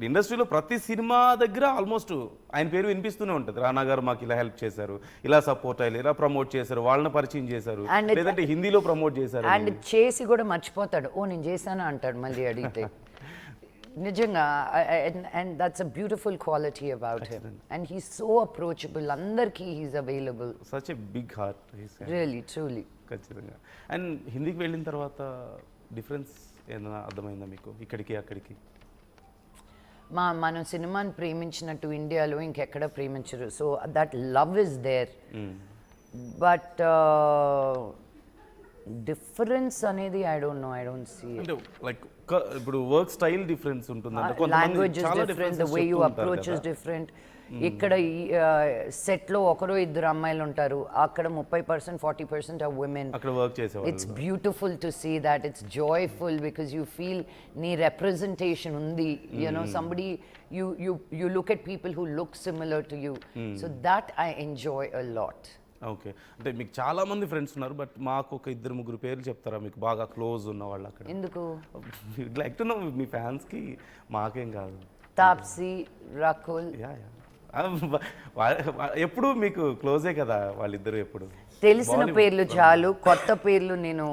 ఇండస్ట్రీలో ప్రతి సినిమా దగ్గర ఆల్మోస్ట్ ఆయన పేరు వినిపిస్తూనే ఉంటుంది. రానా గారు మాకు ఇలా హెల్ప్ చేశారు, ఇలా సపోర్ట్ అయ్యారు, ఇలా ప్రమోట్ చేశారు, వాళ్ళని పరిచయం చేశారు, లేదంటే హిందీలో ప్రమోట్ చేశారు. అండ్ చేసి కూడా మర్చిపోతాడు, ఓ నేను చేశానా అంటాడు మళ్ళీ అడిగితే. నిజంగా, and that's a beautiful quality about him. And he's so approachable, అందరికీ he's available. Such a big heart, really truly. ఖచ్చితంగా. అండ్ హిందీకి వెళ్ళిన తర్వాత డిఫరెన్స్ ఏదైనా అర్థమైందా మీకు ఇక్కడికి అక్కడికి? మనం సినిమాని ప్రేమించినట్టు ఇండియాలో ఇంకెక్కడ ప్రేమించరు. So that love is there. But difference అనేది ఐ డోంట్ సీ. అంటే లైక్ ఇప్పుడు వర్క్ స్టైల్ డిఫరెన్స్ ఉంటుంది, language is different, the way you approach is different. ఇక్కడ సెట్లో ఒకరో ఇద్దరు అమ్మాయిలు ఉంటారు, అక్కడ 30% 40% ఆఫ్ విమెన్. అక్కడ వర్క్ చేసేవాళ్ళు. It's beautiful to see that. It's joyful because you feel నీ రిప్రజెంటేషన్ ఉంది. You know somebody, you look at people who look similar to you. So that I enjoy a lot. Okay. అంటే మీకు చాలా మంది friends ఉన్నారు, but మాకు ఒక 2-3 పేర్లు చెప్తారా మీకు బాగా క్లోజ్ ఉన్న వాళ్ళు అక్కడ? ఎందుకు? లైక్ టు నో మీ ఫ్యాన్స్కి, మాకేం కాదు. తాప్సీ, రకుల్. ఎప్పుడు మీకు క్లోజే కదా వాళ్ళిద్దరు? ఎప్పుడు తెలిసిన పేర్లు చాలు, కొత్త పేర్లు నేను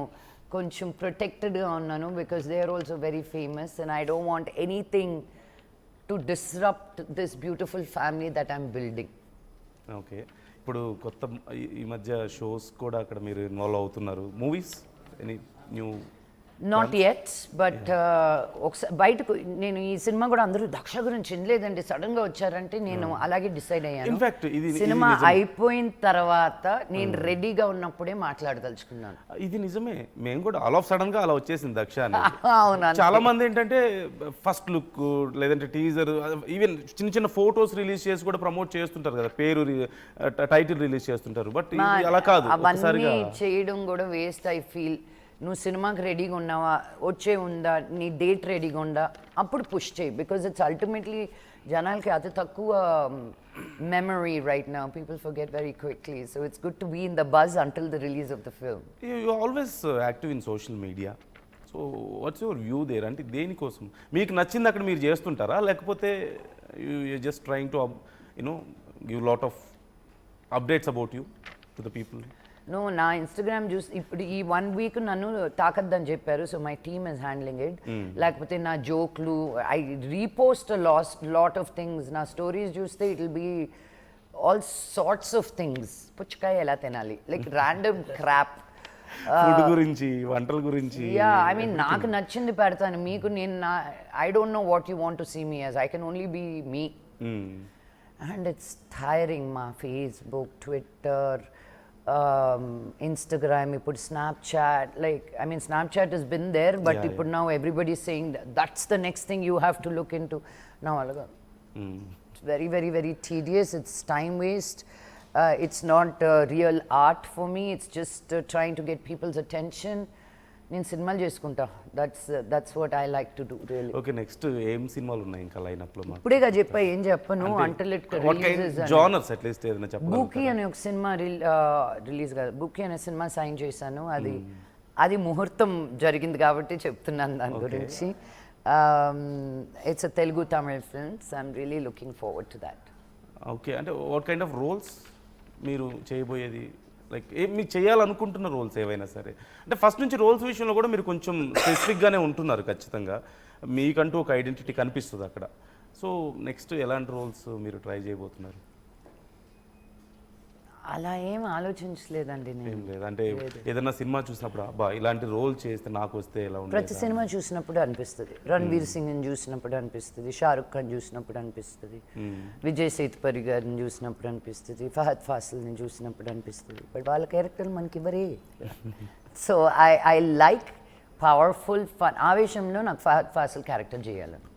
కొంచెం ప్రొటెక్టెడ్గా ఉన్నాను because they are also very famous and I don't want anything to disrupt this beautiful family that I'm building. Okay. ఇప్పుడు కొత్త ఈ మధ్య షోస్ కూడా అక్కడ మీరు ఇన్వాల్వ్ అవుతున్నారు. Movies any new? Not at, but ఒకసారి బయటకు నేను ఈ సినిమా కూడా అందరూ దక్ష గురించి వినలేదండి, సడన్గా వచ్చారంటే నేను అలాగే డిసైడ్ అయ్యాను. ఇన్ఫాక్ట్ ఇది సినిమా అయిపోయిన తర్వాత నేను రెడీగా ఉన్నప్పుడే మాట్లాడదలుచుకున్నాను. ఇది నిజమే, మేము కూడా ఆల్ ఆఫ్ సడన్ గా అలా వచ్చేసింది దక్ష అని. అవునా? చాలా మంది ఏంటంటే ఫస్ట్ లుక్ లేదంటే టీజర్, ఈవెన్ చిన్న చిన్న ఫోటోస్ రిలీజ్ చేసి కూడా ప్రమోట్ చేస్తుంటారు కదా, పేరు టైటిల్ రిలీజ్ చేస్తుంటారు. బట్ అలా కాదు, అవన్నీ చేయడం కూడా వేస్ట్. ఐ ఫీల్ నువ్వు సినిమాకి రెడీగా ఉన్నావా, వచ్చే ఉందా, నీ డేట్ రెడీగా ఉందా, అప్పుడు పుష్ చేయి. బికాజ్ ఇట్స్ అల్టిమేట్లీ జనాలకి అతి తక్కువ memory right now. People forget very quickly. So it's good to be in the buzz until the release of the film. You always active in social media. So what's your view there? అంటే దేనికోసం మీకు నచ్చింది అక్కడ మీరు చేస్తుంటారా, లేకపోతే you just trying to you know give lot of updates about you to the people? No, నా Instagram చూసి ఇప్పుడు ఈ 1 వీక్ నన్ను తాకద్దని చెప్పారు. So my team is handling it. లేకపోతే నా జోక్లు, I repost lot of things. నా స్టోరీస్ చూస్తే it will be all sorts of things. పుచ్చకాయ ఎలా తినాలి, లైక్ ర్యాండమ్ క్రాప్, ఫుడ్ గురించి, వంటల గురించి. యా, ఐ మీన్ నాకు నచ్చింది పెడతాను. మీకు నేను I don't know what you want to see me as. I can only be me. And it's tiring. మా ఫేస్బుక్, ట్విట్టర్, Instagram, ఇప్పుడు Snapchat, like I mean Snapchat has been there, but ఇప్పుడు now everybody is saying that's the next thing you have to look into. Now alaga it's very very very tedious. It's time waste. It's not real art for me. It's just trying to get people's attention. నేను సినిమాలు చేసుకుంటా. That's what I like to do really. Okay. Next ఏం సినిమాలు ఉన్నాయి ఇంకా lineup లో? ఇప్పుడేగా చెప్పా, ఏం చెప్పను. Until it releases. Genres at least ఏదైనా చెప్పండి. బుకీ అనే ఒక సినిమా రిలీజ్ కాదు, బుకీ అనే సినిమా సైన్ చేశాను. అది ముహూర్తం జరిగింది కాబట్టి చెప్తున్నాను దాని గురించి. It's a Telugu Tamil films. I'm really looking forward to that. Okay. అంటే వాట్ కైండ్ ఆఫ్ రోల్స్ మీరు చేయబోయేది? లైక్ మీకు చేయాలనుకుంటున్న రోల్స్ ఏవైనా సరే, అంటే ఫస్ట్ నుంచి రోల్స్ విషయంలో కూడా మీరు కొంచెం స్పెసిఫిక్గానే ఉంటున్నారు ఖచ్చితంగా, మీకంటూ ఒక ఐడెంటిటీ కనిపిస్తుంది అక్కడ. సో నెక్స్ట్ ఎలాంటి రోల్స్ మీరు ట్రై చేయబోతున్నారు? అలా ఏం ఆలోచించలేదండి ఏం నేను. లేదు అంటే ఏదైనా సినిమా చూసినప్పుడు అబ్బా ఇలాంటి రోల్ చేస్తే నాకు వస్తే ఎలా ప్రతి ఉంటుంది సినిమా చూసినప్పుడు అనిపిస్తుంది. రణ్వీర్ సింగ్ని చూసినప్పుడు అనిపిస్తుంది, షారుఖ్ ఖాన్ చూసినప్పుడు అనిపిస్తుంది, విజయ్ సేతుపతి గారిని చూసినప్పుడు అనిపిస్తుంది, ఫహద్ ఫాసిల్ని చూసినప్పుడు అనిపిస్తుంది. బట్ వాళ్ళ క్యారెక్టర్లు మనకి ఇవ్వరే. So I like powerful fun. ఆవేశంలో నాకు ఫహద్ ఫాసిల్ క్యారెక్టర్ చేయాలని.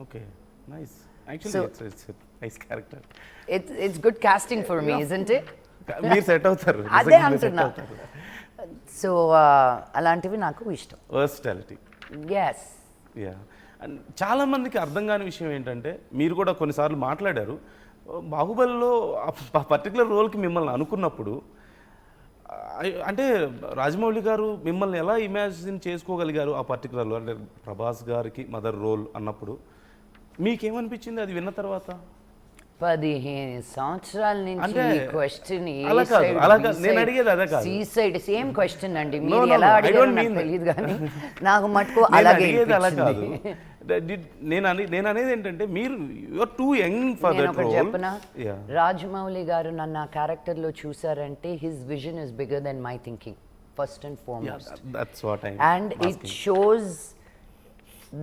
Okay nice actually it's nice character. It's good casting for me, isn't it? మీరు సెట్ అవుతారు అదే అంటున్నా. సో అలాంటివి నాకు ఇష్టం. వర్స్టాలిటీ. ఎస్. యా అండ్ చాలామందికి అర్థం కాని విషయం ఏంటంటే మీరు కూడా కొన్నిసార్లు మాట్లాడారు బాహుబలిలో ఆ పర్టికులర్ రోల్కి మిమ్మల్ని అనుకున్నప్పుడు అంటే రాజమౌళి గారు మిమ్మల్ని ఎలా ఇమాజిన్ చేసుకోగలిగారు ఆ పర్టికులర్ రోల్ అంటే ప్రభాస్ గారికి మదర్ రోల్ అన్నప్పుడు మీకేమనిపించింది అది విన్న తర్వాత? 15 సంవత్సరాల నుంచి అంటే ఈ క్వశ్చన్ అలా కాదు, నేను అడిగేది అదే కాదు. సీసైడ్ సేమ్ క్వశ్చన్ అండి. No, మీరు no, ఎలా no, I అడిగారో don't నాకు mean తెలియదు కానీ నాకు మటుకు నేను అలాగే అడిగేది అలా కాదు. అనిపించింది. నేను అనేది ఏంటంటే మీరు యూఆర్ టూ యంగ్ ఫర్ నేను దట్ ఒకటి రోల్. చెప్పనా, రాజమౌళి గారు నన్ను ఆ క్యారెక్టర్ లో చూసారంటే his vision is bigger than my thinking first and foremost. That's what I And it shows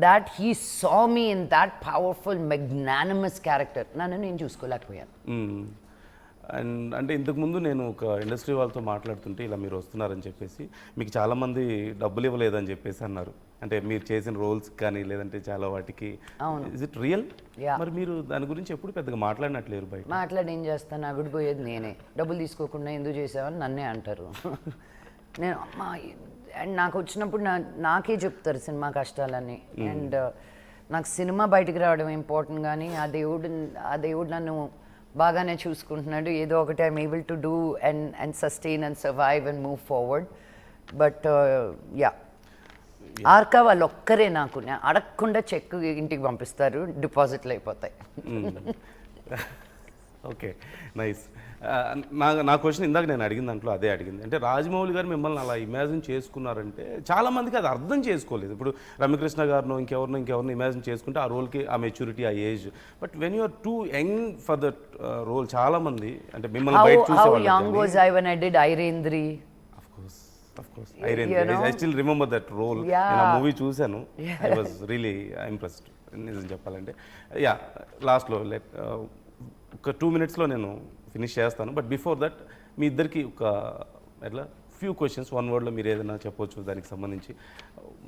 that he saw me in that powerful, magnanimous character. నన్ను నేను చూసుకోలేకపోయాను. అండ్ అంటే ఇంతకుముందు నేను ఒక ఇండస్ట్రీ వాళ్ళతో మాట్లాడుతుంటే ఇలా మీరు వస్తున్నారని చెప్పేసి మీకు చాలామంది డబ్బులు ఇవ్వలేదని చెప్పేసి అన్నారు. అంటే మీరు చేసిన రోల్స్ కానీ లేదంటే చాలా వాటికి. Is it real? మరి మీరు దాని గురించి ఎప్పుడు పెద్దగా మాట్లాడినట్లేరు బయట. మాట్లాడి ఏం చేస్తాను, అగుడిపోయేది నేనే. డబ్బులు తీసుకోకుండా ఎందుకు చేసావని నన్నే అంటారు. నేను అమ్మా అండ్ నాకు వచ్చినప్పుడు నాకే చెప్తారు సినిమా కష్టాలని. అండ్ నాకు సినిమా బయటికి రావడం ఇంపార్టెంట్ కానీ ఆ దేవుడు నన్ను బాగానే చూసుకుంటున్నాడు. ఏదో ఒకటి I'm able to do and sustain and survive and move forward. But yeah ఆర్కా వాళ్ళు ఒక్కరే నాకు అడగకుండా చెక్ ఇంటికి పంపిస్తారు, డిపాజిట్లు అయిపోతాయి. Okay nice. నా క్వశ్చన్ ఇందాక నేను అడిగిన దాంట్లో అదే అడిగింది. అంటే రాజమౌళి గారు మిమ్మల్ని అలా ఇమాజిన్ చేసుకున్నారంటే చాలామందికి అది అర్థం చేసుకోలేదు. ఇప్పుడు రమ్యకృష్ణ గారినో ఇంకెవరినో ఇమాజిన్ చేసుకుంటే ఆ రోల్కి ఆ మెచ్యూరిటీ ఆ age. But when you're too young for that role చాలామంది అంటే మిమ్మల్ని బయట చూసేవాళ్ళు. ఐరేంద్రి Of course. I still remember that role. నేను ఆ మూవీ చూశాను. I was really impressed. నిజం చెప్పాలంటే యా లాస్ట్లో లైక్ ఒక 2 minutesలో నేను ఫినిష్ చేస్తాను. బట్ బిఫోర్ దట్ మీ ఇద్దరికి ఒక ఎట్లా ఫ్యూ క్వశ్చన్స్ 1 wordలో మీరు ఏదైనా చెప్పొచ్చు దానికి సంబంధించి.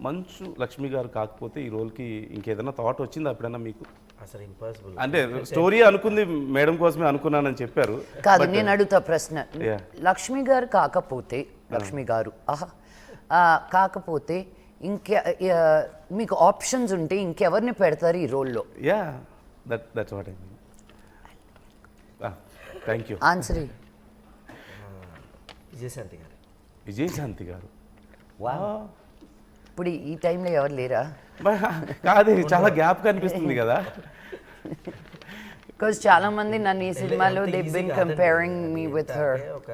మంచు లక్ష్మి గారు కాకపోతే ఈ రోల్కి ఇంకేదైనా థాట్ వచ్చిందా ఎప్పుడైనా మీకు? అసలు ఇంపాసిబుల్. అంటే స్టోరీ అనుకుంది మేడం కోసమే అనుకున్నానని చెప్పారు. కాదు, నేను అడుగుతా ప్రశ్న. లక్ష్మి గారు కాకపోతే కాకపోతే మీకు ఆప్షన్స్ ఉంటే ఇంకెవరిని పెడతారు ఈ రోల్లో? Yeah that's what I mean. Thank you. Answer Vijayashanti గారు. ఇప్పుడు ఈ టైంలో ఎవరు లేరా? కాదు, చాలా గ్యాప్ కనిపిస్తుంది కదా. బికాజ్ చాలా మంది నన్ను ఈ సినిమాలో they been comparing me with her. ఒక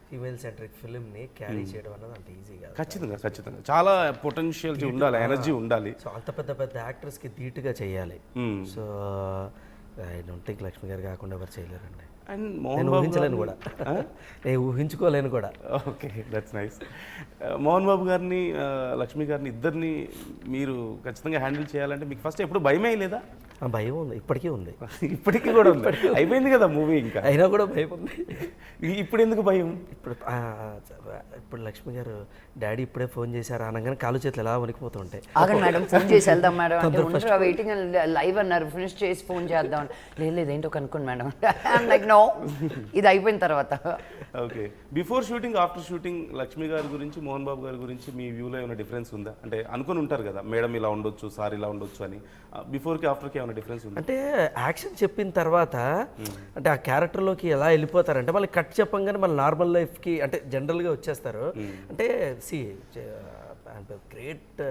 ఫీమేల్ సెంట్రిక్ ఫిల్మ్ని క్యారీ చేయడం అన్నది అంత ఈజీగా. ఖచ్చితంగా చాలా పొటెన్షియల్ ఉండాలి, ఎనర్జీ ఉండాలి. సో అంత పెద్ద యాక్టర్స్కి ధీటుగా చేయాలి. So I don't think Lakshmi గారు కాకుండా ఎవరు చేయలేరండి. అండ్ నేను ఊహించలేను కూడా, నేను ఊహించుకోలేను కూడా. Okay that's nice. Mohan Babu గారిని లక్ష్మి గారిని ఇద్దరిని మీరు ఖచ్చితంగా హ్యాండిల్ చేయాలంటే మీకు ఫస్ట్ ఎప్పుడు భయమే లేదా? భయం ఉంది, ఇప్పటికీ ఉంది. ఇప్పటికీ కూడా ఉంది. అయిపోయింది కదా మూవీ, ఇంకా అయినా కూడా భయం ఉంది. ఇప్పుడు ఎందుకు భయం? ఇప్పుడు లక్ష్మి గారు డాడీ ఇప్పుడే ఫోన్ చేశారు అనగానే కాలు చేతులు ఎలా వణికిపోతూ ఉంటాయి. ఆగండి మేడం, ఫోన్ చేసి వెళ్దాం మేడం అంటే ఉండరు, వెయిటింగ్ లైవ్ అన్నారు, ఫినిష్ చేసి ఫోన్ చేద్దాం. లేదు ఏంటో కనుక్కోండి మేడం. లైక్ నో, ఇది అయిపోయిన తర్వాత. Okay, before shooting after shooting Lakshmi గారి గురించి మోహన్ బాబు గారి గురించి మీ వ్యూలో ఏమైనా డిఫరెన్స్ ఉందా? అంటే అనుకుని ఉంటారు కదా మేడం ఇలా ఉండొచ్చు, సార్ ఇలా ఉండొచ్చు అని. బిఫోర్కి ఆఫ్టర్కి ఏమైనా డిఫరెన్స్ ఉందా? అంటే యాక్షన్ చెప్పిన తర్వాత అంటే ఆ క్యారెక్టర్లోకి ఎలా వెళ్ళిపోతారంటే వాళ్ళు కట్ చెప్పంగానే మళ్ళీ నార్మల్ లైఫ్కి అంటే జనరల్గా వచ్చేస్తారు. అంటే సి గ్రేట్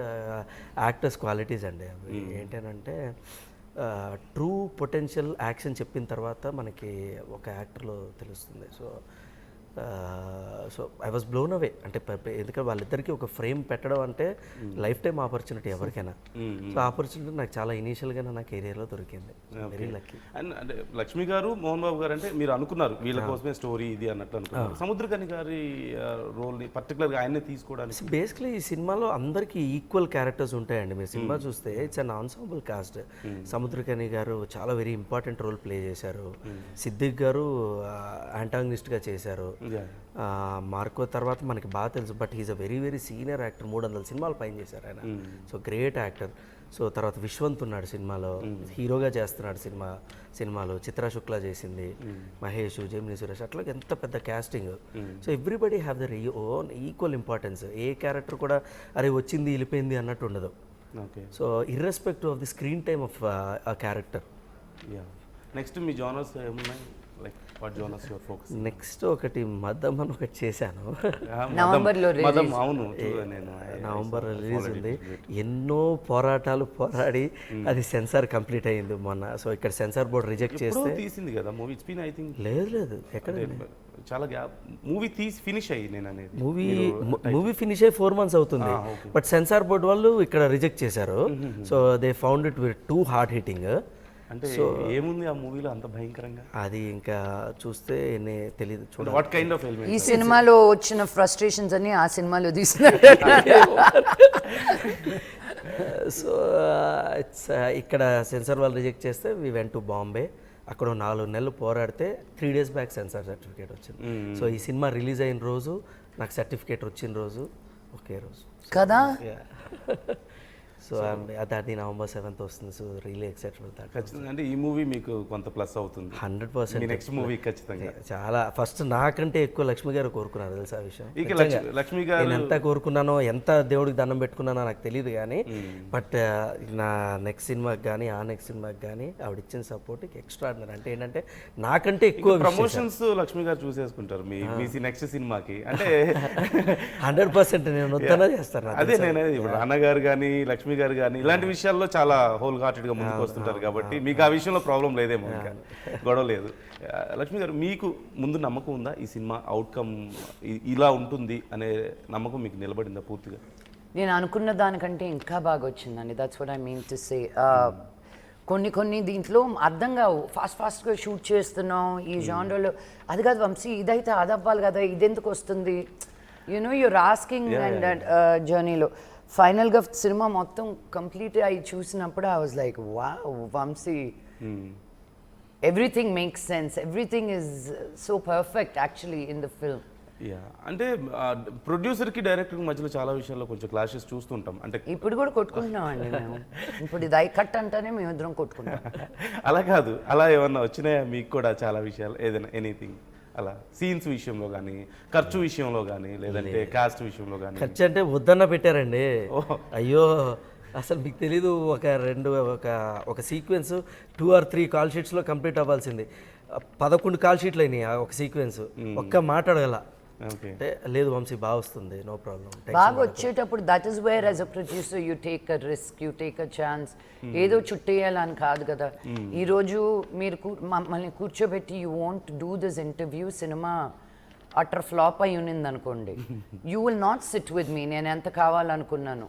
యాక్టర్స్ క్వాలిటీస్ అండి అవి. ఏంటంటే ట్రూ పొటెన్షియల్ యాక్షన్ చెప్పిన తర్వాత మనకి ఒక యాక్టర్లో తెలుస్తుంది. So so I was blown అవే. అంటే ఎందుకంటే వాళ్ళిద్దరికీ ఒక ఫ్రేమ్ పెట్టడం అంటే లైఫ్ టైం ఆపర్చునిటీ ఎవరికైనా. సో ఆపర్చునిటీ నాకు చాలా ఇనీషియల్గానే నా కెరీర్లో దొరికింది. Very lucky. అండ్ అంటే లక్ష్మి గారు మోహన్ బాబు గారు అంటే మీరు అనుకున్నారు వీళ్ళ కోసమే స్టోరీ ఇది అన్నట్టు అనుకున్నారు. సముద్రకని గారి రోల్ని పర్టికులర్గా ఆయన్నే తీసుకోవడానికి బేసిక్లీ ఈ సినిమాలో అందరికీ ఈక్వల్ క్యారెక్టర్స్ ఉంటాయండి. మీరు సినిమా చూస్తే it's an ensemble cost. Samuthirakani గారు చాలా వెరీ ఇంపార్టెంట్ రోల్ ప్లే చేశారు. సిద్దిక్ గారు యాంటాగనిస్ట్గా చేశారు. మార్కో తర్వాత మనకి బాగా తెలుసు, but he's a very very senior actor. 300 సినిమాలు పైన చేశారు ఆయన. So great actor. సో తర్వాత విశ్వంత్ ఉన్నాడు సినిమాలో, హీరోగా చేస్తున్నాడు సినిమాలో. చిత్రా శుక్లా చేసింది, మహేష్, జెమిని సురేష్, అట్లా ఎంత పెద్ద casting. So everybody have their own equal importance. ఏ క్యారెక్టర్ కూడా అరే వచ్చింది వెళ్ళిపోయింది అన్నట్టు ఉండదు. Okay. So irrespective of the screen time of a character. Next మీ జానర్స్ ఏమున్నాయి? Like what genres your focus? Next ఒకటి మదం అని ఒకటి చేశాను. నవంబర్లో మదం, అవును నేను నవంబర్ రిలీజ్ ఉంది. ఎన్నో పోరాటాలు పోరాడి అది సెన్సార్ కంప్లీట్ అయ్యింది మొన్న. సో ఇక్కడ సెన్సార్ బోర్డ్ రిజెక్ట్ చేస్తే తీసింది కదా movie. It's been I think లేదు ఎక్కడ చాలా గ్యాప్. మూవీ తీసి ఫినిష్ అయ్యి నేను అనేది మూవీ ఫినిష్ అయ్యి 4 months అవుతుంది. బట్ సెన్సార్ బోర్డ్ వాళ్ళు ఇక్కడ రిజెక్ట్ చేశారు. So they found it with too hard hitting. అంటే ఏముంది ఆ మూవీలో అంత భయంకరంగా? అది ఇంకా చూస్తే తెలియదు. చూడండి వాట్ కైండ్ ఆఫ్ ఎలిమెంట్. ఈ సినిమాలో వచ్చిన ఫ్రస్ట్రేషన్స్ అన్ని ఆ సినిమాలో తీసిన. సో ఇట్స్ ఇక్కడ సెన్సార్ వాళ్ళు రిజెక్ట్ చేస్తే వి వెంట్ టు బాంబే. అక్కడ 4 నెలలు పోరాడితే 3 days బ్యాక్ సెన్సార్ సర్టిఫికేట్ వచ్చింది. సో ఈ సినిమా రిలీజ్ అయిన రోజు నాకు సర్టిఫికేట్ వచ్చిన రోజు ఒకే రోజు కదా. సో అది November 7th వస్తుంది. So really excited with that. ఖచ్చితంగా అంటే ఈ మూవీ మీకు కొంత ప్లస్ అవుతుంది. 100%. నెక్స్ట్ మూవీ ఖచ్చితంగా చాలా ఫస్ట్ నాకంటే ఎక్కువ లక్ష్మి గారు కోరుకున్నారు తెలుసా విషయం. ఇక లక్ష్మి గారు నేను ఎంత కోరుకున్నానో, ఎంత దేవుడికి దండం పెట్టుకున్నానో నాకు తెలియదు కానీ, బట్ నా నెక్స్ట్ సినిమాకి కానీ ఆ నెక్స్ట్ సినిమాకి కానీ ఆవిడ ఇచ్చిన సపోర్ట్ ఎక్స్ట్రాడినరీ. అంటే ఏంటంటే నాకంటే ఎక్కువ ప్రమోషన్స్ లక్ష్మి గారు చూసేసుకుంటారు మీ నెక్స్ట్ సినిమాకి. అంటే 100% నేను వద్దనే చేస్తాను. అదే నేను ఇప్పుడు నాన్నగారు కానీ లక్ష్మి గారు కానీ ఇలాంటి విషయాల్లో చాలా హోల్ హార్టెడ్గా ముందుకు వస్తుంటారు కాబట్టి మీకు ఆ విషయంలో ప్రాబ్లం లేదేమో, ఇంకా గొడవ లేదు. లక్ష్మి గారు మీకు ముందు నమ్మకం ఉందా ఈ సినిమా అవుట్కమ్ ఇలా ఉంటుంది అనే నమ్మకం మీకు నిలబడిందా పూర్తిగా? నేను అనుకున్న దానికంటే ఇంకా బాగా వచ్చిందండి. That's what I mean to say. కొన్ని దీంట్లో అర్థం కావు, ఫాస్ట్గా షూట్ చేస్తున్నాం ఈ జానర్లో. అది కాదు వంశీ, ఇదైతే అది అవ్వాలి కదా, ఇదెందుకు వస్తుంది, యూర్ ఆస్కింగ్ అండ్ జర్నీలో. ఫైనల్గా సినిమా మొత్తం కంప్లీట్ అయి చూసినప్పుడు I was like wow Vamshi, everything makes sense, everything is so perfect actually in the film. అంటే ప్రొడ్యూసర్కి డైరెక్టర్కి మధ్యలో చాలా విషయాల్లో కొంచెం క్లాషెస్ చూస్తుంటాం. అంటే ఇప్పుడు కూడా కొట్టుకుంటున్నామండి మేము. ఇప్పుడు ఇది ఐ కట్ అంటేనే మేము ఇద్దరం కొట్టుకుంటాం. అలా కాదు, అలా ఏమన్నా వచ్చినాయా మీకు కూడా చాలా విషయాలు? ఏదైనా ఎనీథింగ్ అలా సీన్స్ విషయంలో కానీ, ఖర్చు విషయంలో కానీ, లేదంటే కాస్ట్ విషయంలో కానీ? ఖర్చు అంటే వద్దన్న పెట్టారండి. అయ్యో అసలు మీకు తెలీదు. ఒక సీక్వెన్స్ 2 or 3 కాల్ షీట్స్లో కంప్లీట్ అవ్వాల్సింది 11 కాల్ షీట్లు అయినాయి ఒక సీక్వెన్స్. ఒక్క మాట్లాడగల అంటే లేదు వంశీ బాగా వస్తుంది, నో ప్రాబ్లం. బాగా వచ్చేటప్పుడు that is where as a producer you take a risk, you take a chance. ఏదో చుట్టేయాలని కాదు కదా. ఈరోజు మీరు మమ్మల్ని కూర్చోబెట్టి you want do this interview, cinema utter flop అయి ఉన్నింది అనుకోండి, you will not sit with me. నేను ఎంత కావాలనుకున్నాను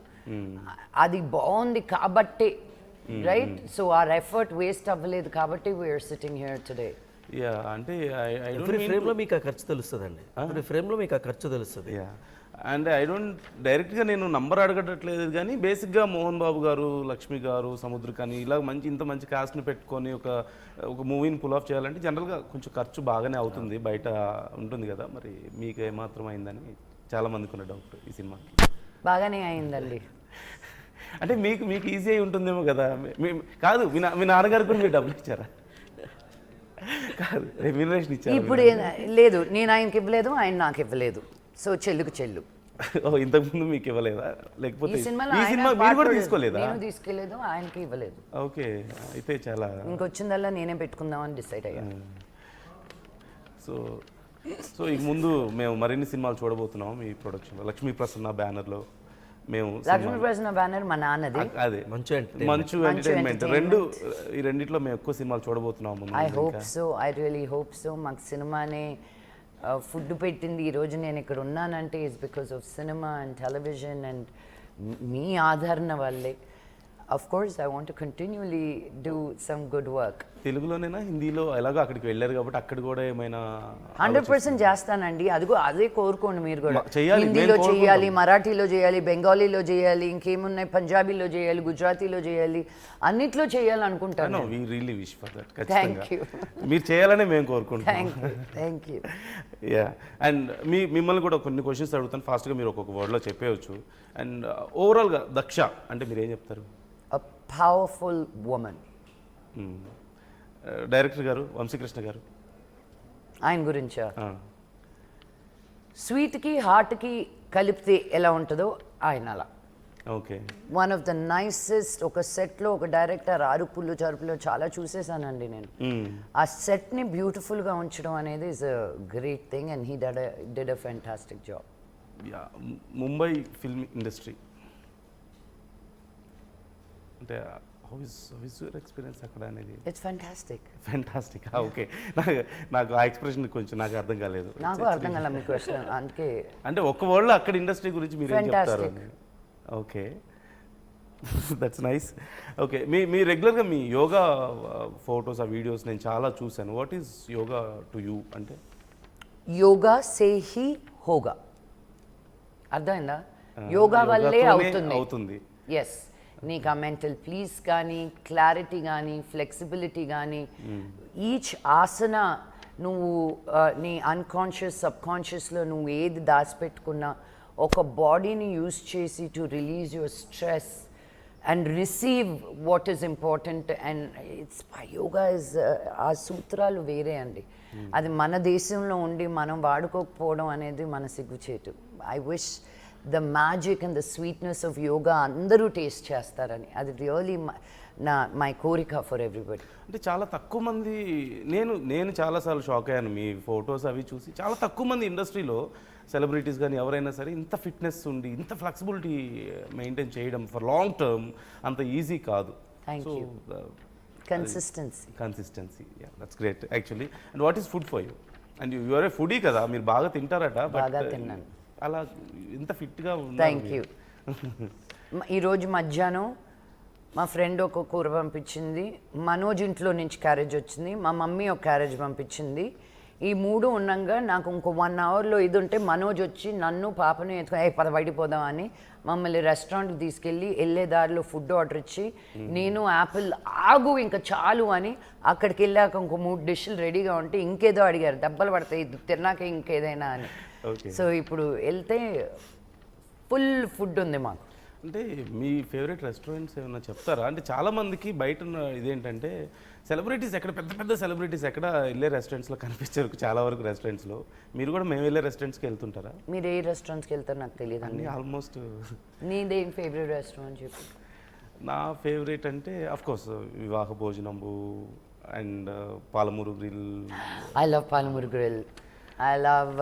అది బాగుంది కాబట్టే, right? So our effort waste అవ్వలేదు కాబట్టి వీఆర్ సిట్టింగ్ హియర్ టుడే. అంటే ఎవ్రీ ఫ్రేమ్లో మీకు ఆ ఖర్చు తెలుస్తుందండి. ఎవ్రీ ఫ్రేమ్లో మీకు ఆ ఖర్చు తెలుస్తుంది. అండ్ ఐ డోంట్ డైరెక్ట్గా నేను నంబర్ అడగట్లేదు కానీ బేసిక్గా మోహన్ బాబు గారు, లక్ష్మి గారు, సముద్రకని ఇలా ఇంత మంచి కాస్ట్ని పెట్టుకొని ఒక మూవీని పుల్ ఆఫ్ చేయాలంటే జనరల్గా కొంచెం ఖర్చు బాగానే అవుతుంది, బయట ఉంటుంది కదా. మరి మీకు ఏమాత్రం అయిందని చాలామందికి ఉన్న డౌట్ ఈ సినిమాకి. బాగానే అయిందండి. అంటే మీకు ఈజీ అయి ఉంటుందేమో కదా. కాదు, మీ నాన్నగారు కూడా మీరు డబ్బులు ఇచ్చారా? కాదు, రెమ్యూనరేషన్ ఇచ్చారు. ఇప్పుడు లేదు, నేను ఆయనకి ఇవ్వలేదు, ఆయన నాకు ఇవ్వలేదు. సో చెల్లుకు చెల్లు. ఇంతకుముందు మీకు ఇవ్వలేదా? లేకపోతే ఈ సినిమా మీరు కూడా తీసుకోలేదా? నేను తీసుకోలేదు, ఆయనకి ఇవ్వలేదు. ఓకే, అయితే చాలా ఇంకొచ్చిందల్లా నేనే పెట్టుకుందామని డిసైడ్ అయ్యాను. సో ఇక ముందు మేము మరిన్ని సినిమాలు చూడబోతున్నాం మీ ప్రొడక్షన్లో. లక్ష్మీ ప్రసన్న బ్యానర్లో మేము లక్ష్మీ ప్రసన్న బ్యానర్ మా నాన్నది. అదే మంచు ఎంటర్టైన్మెంట్ ఈ రెండిట్లో మేము ఎక్కువ సినిమాలు చూడబోతున్నాము. I hope so, I really hope so. మాకు సినిమానే ఫుడ్ పెట్టింది ఈరోజు నేను ఇక్కడ ఉన్నానంటే it's because of cinema and television and మీ ఆదరణ వల్లే. Of course I want to continuously do some good work. తెలుగులోనేనా హిందీలో ఎలాగో అక్కడికి వెళ్ళారు కాబట్టి అక్కడ కూడా ఏమైనా 100% చేస్తానండి. అదే కోరుకోండి మీరు కూడా. చెయ్యాలి, హిందీలో మేము చేయాలి, మరాఠీలో చేయాలి, బెంగాలీలో చేయాలి, ఇంకేమున్నాయి, పంజాబీలో చేయాలి, గుజరాతీలో చేయాలి, అన్నిట్లో చేయాలనుకుంటాను. We really wish for that. Thank you. మీరు చేయాలనే మేము కోరుకుంటున్నాం. Thank you. యా, అండ్ మిమ్మల్ని కూడా కొన్ని క్వశ్చన్స్ అడుగుతాను, ఫాస్ట్గా మీరు ఒక్కొక్క వర్డ్లో చెప్పేయచ్చు. అండ్ ఓవరాల్గా దక్ష అంటే మీరు ఏం చెప్తారు? A powerful woman. డైరెక్టర్ గారు వంశీకృష్ణ గారు, ఆయన గురించా? స్వీట్కి హార్ట్కి కలిపితే ఎలా ఉంటుందో ఆయన అలా. Okay. One of the nicest. ఒక సెట్లో ఒక డైరెక్టర్ అరుపులు చరుపులు చాలా చూసేసానండి నేను. ఆ సెట్ని బ్యూటిఫుల్గా ఉంచడం అనేది is a great thing and he did a fantastic job. Yeah, Mumbai film industry అంటే హౌ ఇస్ యువర్ ఎక్స్పీరియన్స్ అక్కడ అనేది? It's fantastic. ఫ్యాంటాస్టిక్. ఓకే, నాకు ఆ ఎక్స్ప్రెషన్ కొంచెం నాకు అర్థం కాలేదు. నాకు అర్థం కాల మీ క్వశ్చన్. అందుకే అంటే ఒక్క వర్డ్లో అక్కడ ఇండస్ట్రీ గురించి మీరు ఏం చెప్తారు? Okay, that's nice. ఓకే, మీ రెగ్యులర్గా మీ యోగా ఫొటోస్ ఆ వీడియోస్ నేను చాలా చూశాను. What is yoga to you? అంటే యోగా సే హీ హోగా. అర్థమైందా? యోగా వల్లే అవుతుంది. ఎస్. నీకు ఆ మెంటల్ పీస్ కానీ, క్లారిటీ కానీ, ఫ్లెక్సిబిలిటీ కానీ, ఈచ్ ఆసన నువ్వు నీ అన్కాన్షియస్ సబ్కాన్షియస్లో నువ్వు ఏది దాచిపెట్టుకున్నా ఒక బాడీని యూజ్ చేసి to release your stress and receive what is important. And it's yoga is ఆ సూత్రాలు వేరే అండి. అది మన దేశంలో ఉండి మనం వాడుకోకపోవడం అనేది మన సిగ్గుచేటు. I wish the magic and the sweetness of yoga అందరూ టేస్ట్ చేస్తారని. అది రియలీ మై కోరిక ఫర్ ఎవ్రీబడి. అంటే చాలా తక్కువ మంది, నేను చాలాసార్లు షాక్ అయ్యాను మీ ఫొటోస్ అవి చూసి. చాలా తక్కువ మంది ఇండస్ట్రీలో సెలబ్రిటీస్ కానీ ఎవరైనా సరే ఇంత ఫిట్నెస్ ఉండి ఇంత ఫ్లెక్సిబిలిటీ మెయింటైన్ చేయడం ఫర్ లాంగ్ టర్మ్ అంత ఈజీ కాదు. Thank you. Consistency, yeah, that's great actually. And what is food for you? And you are a foodie కదా, మీరు బాగా తింటారట. బాగా తిన్నాను. అలా ఇంత ఫిట్గా ఉన్నారు. Thank you. ఈరోజు మధ్యాహ్నం మా ఫ్రెండ్ ఒక కూర పంపించింది, మనోజ్ ఇంట్లో నుంచి క్యారేజ్ వచ్చింది, మా మమ్మీ ఒక క్యారేజ్ పంపించింది. ఈ మూడు ఉండగా నాకు ఇంకో 1 అవర్లో ఇది ఉంటే మనోజ్ వచ్చి నన్ను పాపను ఎత్తుకొని బయటిపోదాం అని మమ్మల్ని రెస్టారెంట్కి తీసుకెళ్ళి వెళ్ళే దారిలో ఫుడ్ ఆర్డర్ ఇచ్చి నేను యాపిల్ ఆగు ఇంకా చాలు అని అక్కడికి వెళ్ళాక ఇంకో 3 డిష్లు రెడీగా ఉంటే ఇంకేదో అడిగారు, దెబ్బలు పడతాయి తిన్నాక ఇంకేదైనా అని. సో ఇప్పుడు వెళ్తే ఫుల్ ఫుడ్ ఉంది మాకు. అంటే మీ ఫేవరెట్ రెస్టారెంట్స్ ఏమైనా చెప్తారా? అంటే చాలామందికి బయట ఉన్న ఇదేంటంటే సెలబ్రిటీస్ ఎక్కడ పెద్ద పెద్ద సెలబ్రిటీస్ ఎక్కడ వెళ్ళే రెస్టారెంట్స్లో కనిపించారు చాలా వరకు రెస్టారెంట్స్లో. మీరు కూడా మేము వెళ్ళే రెస్టారెంట్స్కి వెళ్తుంటారా? మీరు ఏ రెస్టారెంట్స్కి వెళ్తారు నాకు తెలియదు అన్నీ ఆల్మోస్ట్. నీదేం ఫేవరెట్ రెస్టారెంట్ చెప్పు. నా ఫేవరెట్ అంటే of course Vivaha Bhojanambu and Palamuru grill. I love Palamuru grill. I love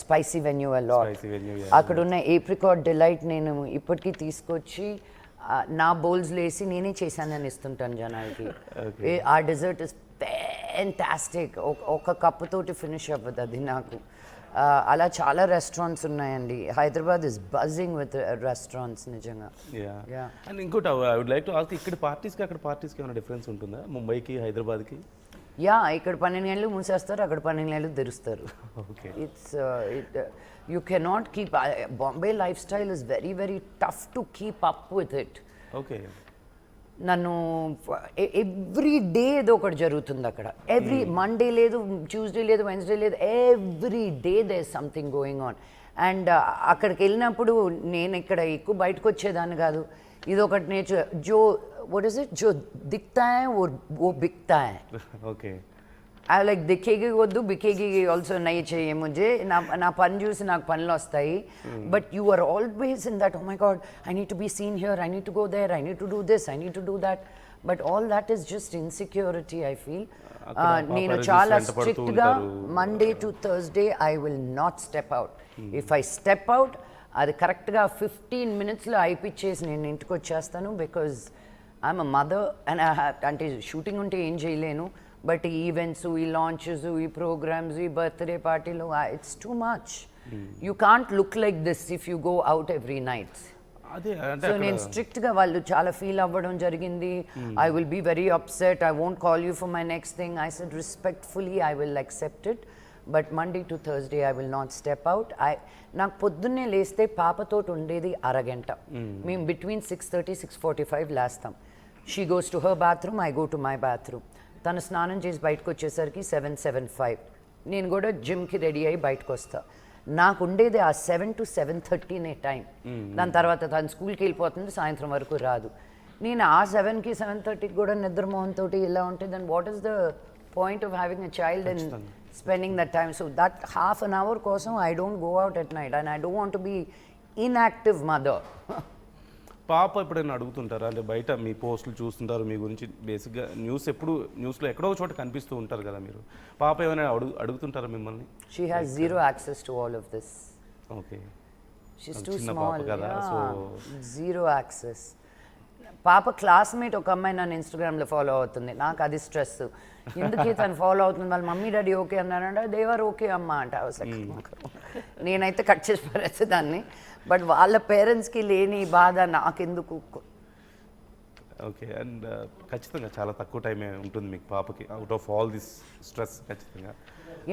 Spicy Venue a lot. Spicy Venue, yeah. అక్కడ ఉన్న ఏప్రికాట్ డిలైట్ నేను ఇప్పటికీ తీసుకొచ్చి నా బౌల్స్లో వేసి నేనే చేశానని ఇస్తుంటాను జనాలకి. ఆ డెజర్ట్ ఇస్ ఫ్యాంటాస్టిక్. ఒక కప్పుతోటి ఫినిష్ అవ్వదు అది నాకు. అలా చాలా రెస్టారెంట్స్ ఉన్నాయండి. Hyderabad is buzzing with restaurants నిజంగా. అండ్ ఇంకోటి I would like to ask, ఇక్కడ పార్టీస్కి అక్కడ పార్టీస్కి ఏమైనా డిఫరెన్స్ ఉంటుందా ముంబైకి హైదరాబాద్కి? యా, ఇక్కడ 12 గంటలు మూసేస్తారు, అక్కడ 12 గంటలు తెరుస్తారు. It's you cannot keep. Bombay life style is very very tough to keep up with it. Okay. నన్ను ఎవ్రీ డే ఏదో ఒకటి జరుగుతుంది అక్కడ. ఎవ్రీ మండే లేదు, ట్యూస్డే లేదు, వెన్స్డే లేదు, every day they is something going on. And అక్కడికి వెళ్ళినప్పుడు నేను ఇక్కడ ఎక్కువ బయటకు వచ్చేదాన్ని కాదు. ఇది ఒకటి నేర్చు జో what is it? जो दिखता है वो बिकता है. Okay. I like दिखेगी वद्दू बिकेगी also नहीं चाहिए मुझे. ना पन చూసి నాకు పనులు వస్తాయి. But you are always in that, oh my God, I need to be seen here, I need to go there, I need to do this, I need to do that. But all that is just insecurity, I feel. నేను చాలా స్ట్రిక్ట్గా Monday to Thursday I will not step out. If I step out, అది కరెక్ట్గా 15 minutesలో అయిపిచ్చేసి నేను ఇంటికి వచ్చేస్తాను. Because I'm a mother and అంటే shooting ఉంటే ఏం చేయలేను. బట్ ఈ ఈవెంట్స్, ఈ లాంచెస్, ఈ ప్రోగ్రామ్స్, ఈ బర్త్డే పార్టీలు, it's too much. You can't look like this if you go out every night. అదే అంటే సో నేను స్ట్రిక్ట్గా వాళ్ళు చాలా ఫీల్ అవ్వడం జరిగింది. I will be very upset, I won't call you for my next thing. I said respectfully I will accept it, but Monday to Thursday I will not step out. నాకు పొద్దున్నే లేస్తే పాపతోటి ఉండేది అరగంట. మేము బిట్వీన్ 6:30, 6:45 లేస్తాం. She goes to her bathroom, I go to my bathroom. తను స్నానం చేసి బయటకు వచ్చేసరికి 7, 7:05. నేను కూడా జిమ్కి రెడీ అయ్యి బయటకు వస్తా. నాకు ఉండేది ఆ 7 to 7:30 టైం. దాని తర్వాత తను స్కూల్కి వెళ్ళిపోతుంది, సాయంత్రం వరకు రాదు. నేను ఆ 7కి 7:30కి కూడా నిద్రమోహంతో ఇలా ఉంటే then what is the point of having a child and spending that time? So that half an hour కోసం I don't go out at night and I don't want to be inactive mother. పాప ఎప్పుడైనా అడుగుతుంటారా? అంటే బయట మీ పోస్టులు చూస్తుంటారు, మీ గురించి బేసిక్గా న్యూస్లో ఎక్కడో ఒక చోట కనిపిస్తూ ఉంటారు కదా మీరు. పాప ఏమైనా అడుగుతుంటారా మిమ్మల్ని? She has zero access to all of this. Okay, She's too చిన్న small. పాప కదా, Yeah. so Zero access. పాప క్లాస్మేట్ ఒక అమ్మాయి నన్ను ఇన్స్టాగ్రామ్లో ఫాలో అవుతుంది. నాకు అది స్ట్రెస్. ఎందుకే తను ఫాలో అవుతుంది? వాళ్ళ మమ్మీ డాడీ ఓకే అన్నారంటే దేవర్ ఓకే అమ్మ అంట. నేనైతే కట్ చేసి పడేస్తే దాన్ని, బట్ వాళ్ళ పేరెంట్స్కి లేని బాధ నాకెందుకు? ఓకే. అండ్ ఖచ్చితంగా చాలా తక్కువ టైమే ఉంటుంది మీకు పాపకి, out of all this stress ఖచ్చితంగా.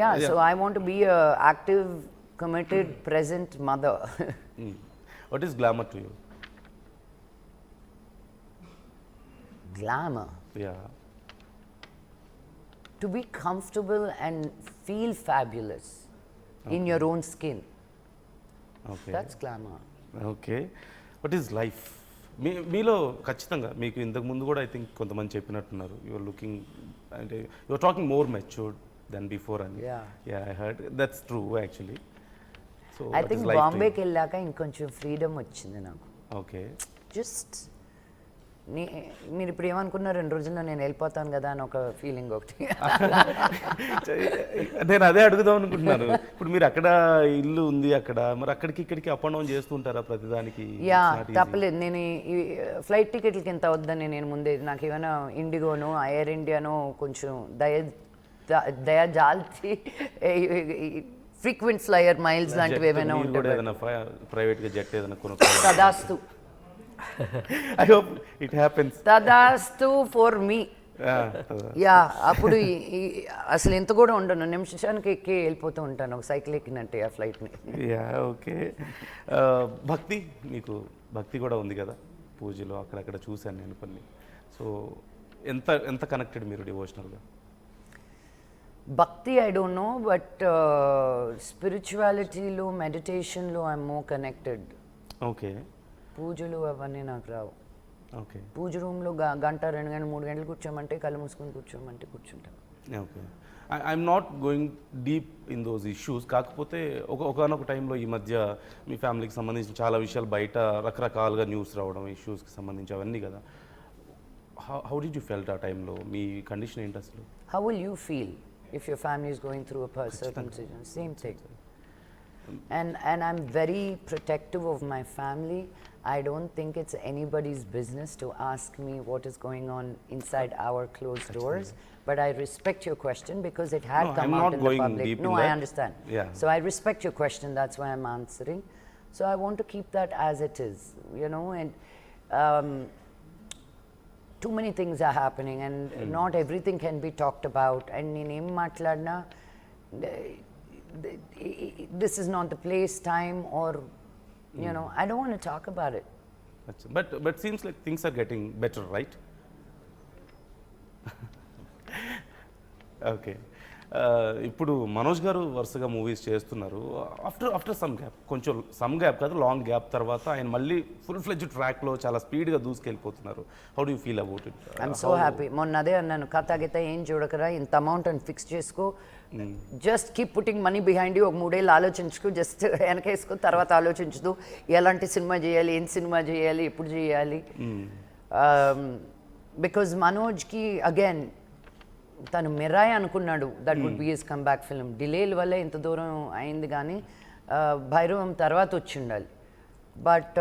Yeah, so I want be a active, committed, present mother. What is glamour to you? Glamour. Yeah. To be comfortable and feel fabulous in your own skin. Okay. That's glamour. Okay. What is life? మీలో ఖచ్చితంగా మీకు ఇంతకు ముందు కూడా I think కొంతమంది చెప్పినట్టున్నారు, your looking అంటే your talking more matured then before అని. Yeah, I heard that's true actually. So I think బాంబేకి వెళ్ళాక ఇంకొంచెం ఫ్రీడమ్ వచ్చింది నాకు. ఓకే. జస్ట్ మీరు ఇప్పుడు ఏమనుకున్నారు, 2 రోజుల్లో నేను వెళ్ళిపోతాను కదా అని ఒక ఫీలింగ్ ఒకటి. నేను అదే అడుగుదాం అనుకుంటున్నాను. ఇప్పుడు మీరు అక్కడ ఇల్లు ఉంది అక్కడ, మరి అక్కడికి ఇక్కడికి అప్ అండ్ డౌన్ చేస్తుంటారా ప్రతిదానికి? యా, తప్పలేదు. నేను ఈ ఫ్లైట్ టికెట్లకి ఎంత వద్దని నేను ముందే, నాకు ఏమైనా ఇండిగోనో ఎయిర్ ఇండియానో కొంచెం దయా జాల్చి ఫ్రీక్వెంట్ ఫ్లైయర్ మైల్స్ లాంటివి ఏమైనా ఉంటాయి. ప్రైవేట్గా జెట్ ఏదైనా కొనుక్కోవాలి. తదాస్తు. I hope it happens. తదాస్తు ఫర్ మీ. యా, అప్పుడు అసలు ఎంత కూడా ఉండను, నిమిషానికి ఎక్కి వెళ్ళిపోతూ ఉంటాను, ఒక సైకిల్ ఎక్కినట్టే ఆ ఫ్లైట్ని. Yeah, okay. భక్తి, మీకు భక్తి కూడా ఉంది కదా, పూజలో అక్కడక్కడ చూశాను నేను కొన్ని. సో ఎంత ఎంత కనెక్టెడ్ మీరు డివోషనల్గా? భక్తి ఐ డోంట్ నో, బట్ స్పిరిచువాలిటీలో, మెడిటేషన్లో ఐఎమ్ మోర్ కనెక్టెడ్. ఓకే. పూజలు అవన్నీ నాకు రావు. ఓకే. పూజ రూమ్లో గంట, 2 గంటలు, 3 గంటలు కూర్చోమంటే, కళ్ళు మూసుకొని కూర్చోమంటే కూర్చుంటాను. Okay. I'm not going deep in those issues. కాకపోతే ఒకనొక టైంలో ఈ మధ్య మీ ఫ్యామిలీకి సంబంధించిన చాలా విషయాలు బయట రకరకాలుగా న్యూస్ రావడం, ఇష్యూస్కి సంబంధించి అవన్నీ కదా. హౌ డిడ్ యూ ఫెల్ట్ ఆ టైంలో? మీ కండిషన్ ఏంటి అసలు? How will you feel if your family is going through a certain situation? Same thing. And I'm very protective of my family. I don't think it's anybody's business to ask me what is going on inside our closed doors. But I respect your question because it had come I'm out not in the going public. deep No, in I that. understand. Yeah. So I respect your question. That's why I'm answering. So I want to keep that as it is, you know. And too many things are happening, and not everything can be talked about. And నేనేం మాట్లాడినా, this is not the place, time, or you know, I don't want to talk about it. But seems like things are getting better, right? Okay. ఇప్పుడు మనోజ్ గారు వరుసగా movies చేస్తున్నారు. After some gap కాదు, long gap తర్వాత ఆయన మళ్ళీ full fledged ట్రాక్లో చాలా స్పీడ్గా దూసుకెళ్ళిపోతున్నారు. How do you feel about it? I'm so happy. మొన్న అదే అన్నాను, కథ గీత ఏం చూడకరా, ఇంత అమౌంట్ అని ఫిక్స్ చేసుకో, just keep putting money behind you. ఒక 3 ఏళ్ళు ఆలోచించుకో, జస్ట్ వెనకేసుకో, తర్వాత ఆలోచించదు ఎలాంటి సినిమా చేయాలి, ఏం సినిమా చేయాలి, ఎప్పుడు చేయాలి. బికాజ్ మనోజ్కి అగైన్ తను మిరాయ్ అనుకున్నాడు, that would be his comeback film. డిలేల వల్ల ఇంత దూరం అయింది, కానీ భైరవం తర్వాత వచ్చి ఉండాలి. But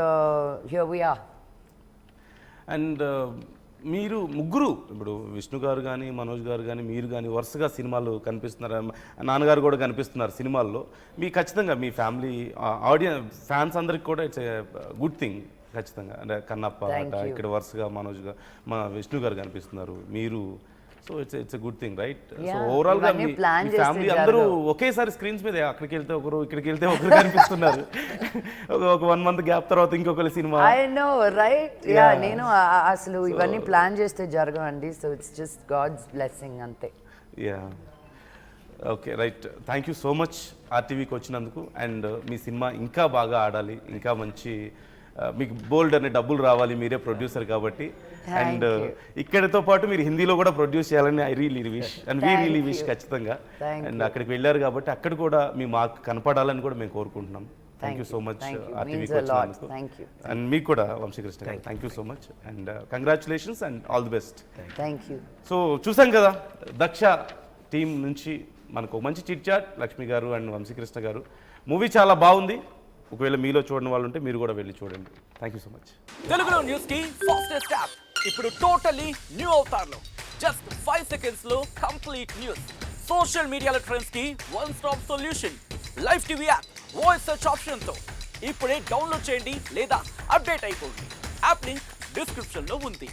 here we are. And మీరు ముగ్గురు ఇప్పుడు విష్ణు గారు కానీ మనోజ్ గారు కానీ మీరు కానీ వరుసగా సినిమాలు కనిపిస్తున్నారు, నాన్నగారు కూడా కనిపిస్తున్నారు సినిమాల్లో. మీ ఖచ్చితంగా మీ ఫ్యామిలీ ఆడియన్స్ ఫ్యాన్స్ అందరికి కూడా ఇట్స్ గుడ్ థింగ్ ఖచ్చితంగా. అంటే కన్నప్ప ఇక్కడ వరుసగా మనోజ్ గారు మా విష్ణు గారు కనిపిస్తున్నారు మీరు. So it's good thing right. So overall గా మీ ఫ్యామిలీ అందరూ ఒకేసారి స్క్రీన్స్ మీద అక్కడికి వెళ్తే ఒకరు ఇక్కడికి వెళ్తే ఒకరు కనిపిస్తున్నారు. ఒక 1 month గ్యాప్ తర్వాత ఇంకొకరి సినిమా. I know right. యా నేను అసలు ఇవన్నీ ప్లాన్ చేస్తే జరగవండి. So it's just God's blessing అంతే. Yeah okay right. Thank you so much ఆర్టీవీకి వచ్చినందుకు. అండ్ మీ సినిమా ఇంకా బాగా ఆడాలి, ఇంకా మంచి మీకు బోల్డ్ అనే డబ్బులు రావాలి, మీరే ప్రొడ్యూసర్ కాబట్టి. అండ్ ఇక్కడితో పాటు మీరు హిందీలో కూడా ప్రొడ్యూస్ చేయాలని I really wish and we really wish ఖచ్చితంగా. అండ్ అక్కడికి వెళ్ళారు కాబట్టి అక్కడ కూడా మీ మార్క్ కనపడాలని కూడా మేము కోరుకుంటున్నాం. థ్యాంక్ యూ సో మచ్ ఆర్టీవీకి వచ్చినందుకు. అండ్ మీకు కూడా వంశీకృష్ణ గారు thank you so much and congratulations and all the best. Thank you. So చూసాం కదా దక్ష టీం నుంచి మనకు మంచి చిట్ చాట్ లక్ష్మి గారు అండ్ వంశీకృష్ణ గారు. మూవీ చాలా బాగుంది. ఒకవేళ మీలో చూడని వాళ్ళు ఉంటే మీరు కూడా వెళ్ళి చూడండి. Thank you so much. తెలుగులో న్యూస్ కి ఫాస్టెస్ట్ యాప్ ఇప్పుడు టోటలీ న్యూ అవతార్లో జస్ట్ 5 seconds లో కంప్లీట్ న్యూస్. సోషల్ మీడియాలో ట్రెండ్స్ కి one stop solution. Live TV app voice search option తో ఇప్పుడే డౌన్లోడ్ చేయండి లేదా అప్డేట్ అయిపోండి. యాప్ లింక్ డిస్క్రిప్షన్ లో ఉంది.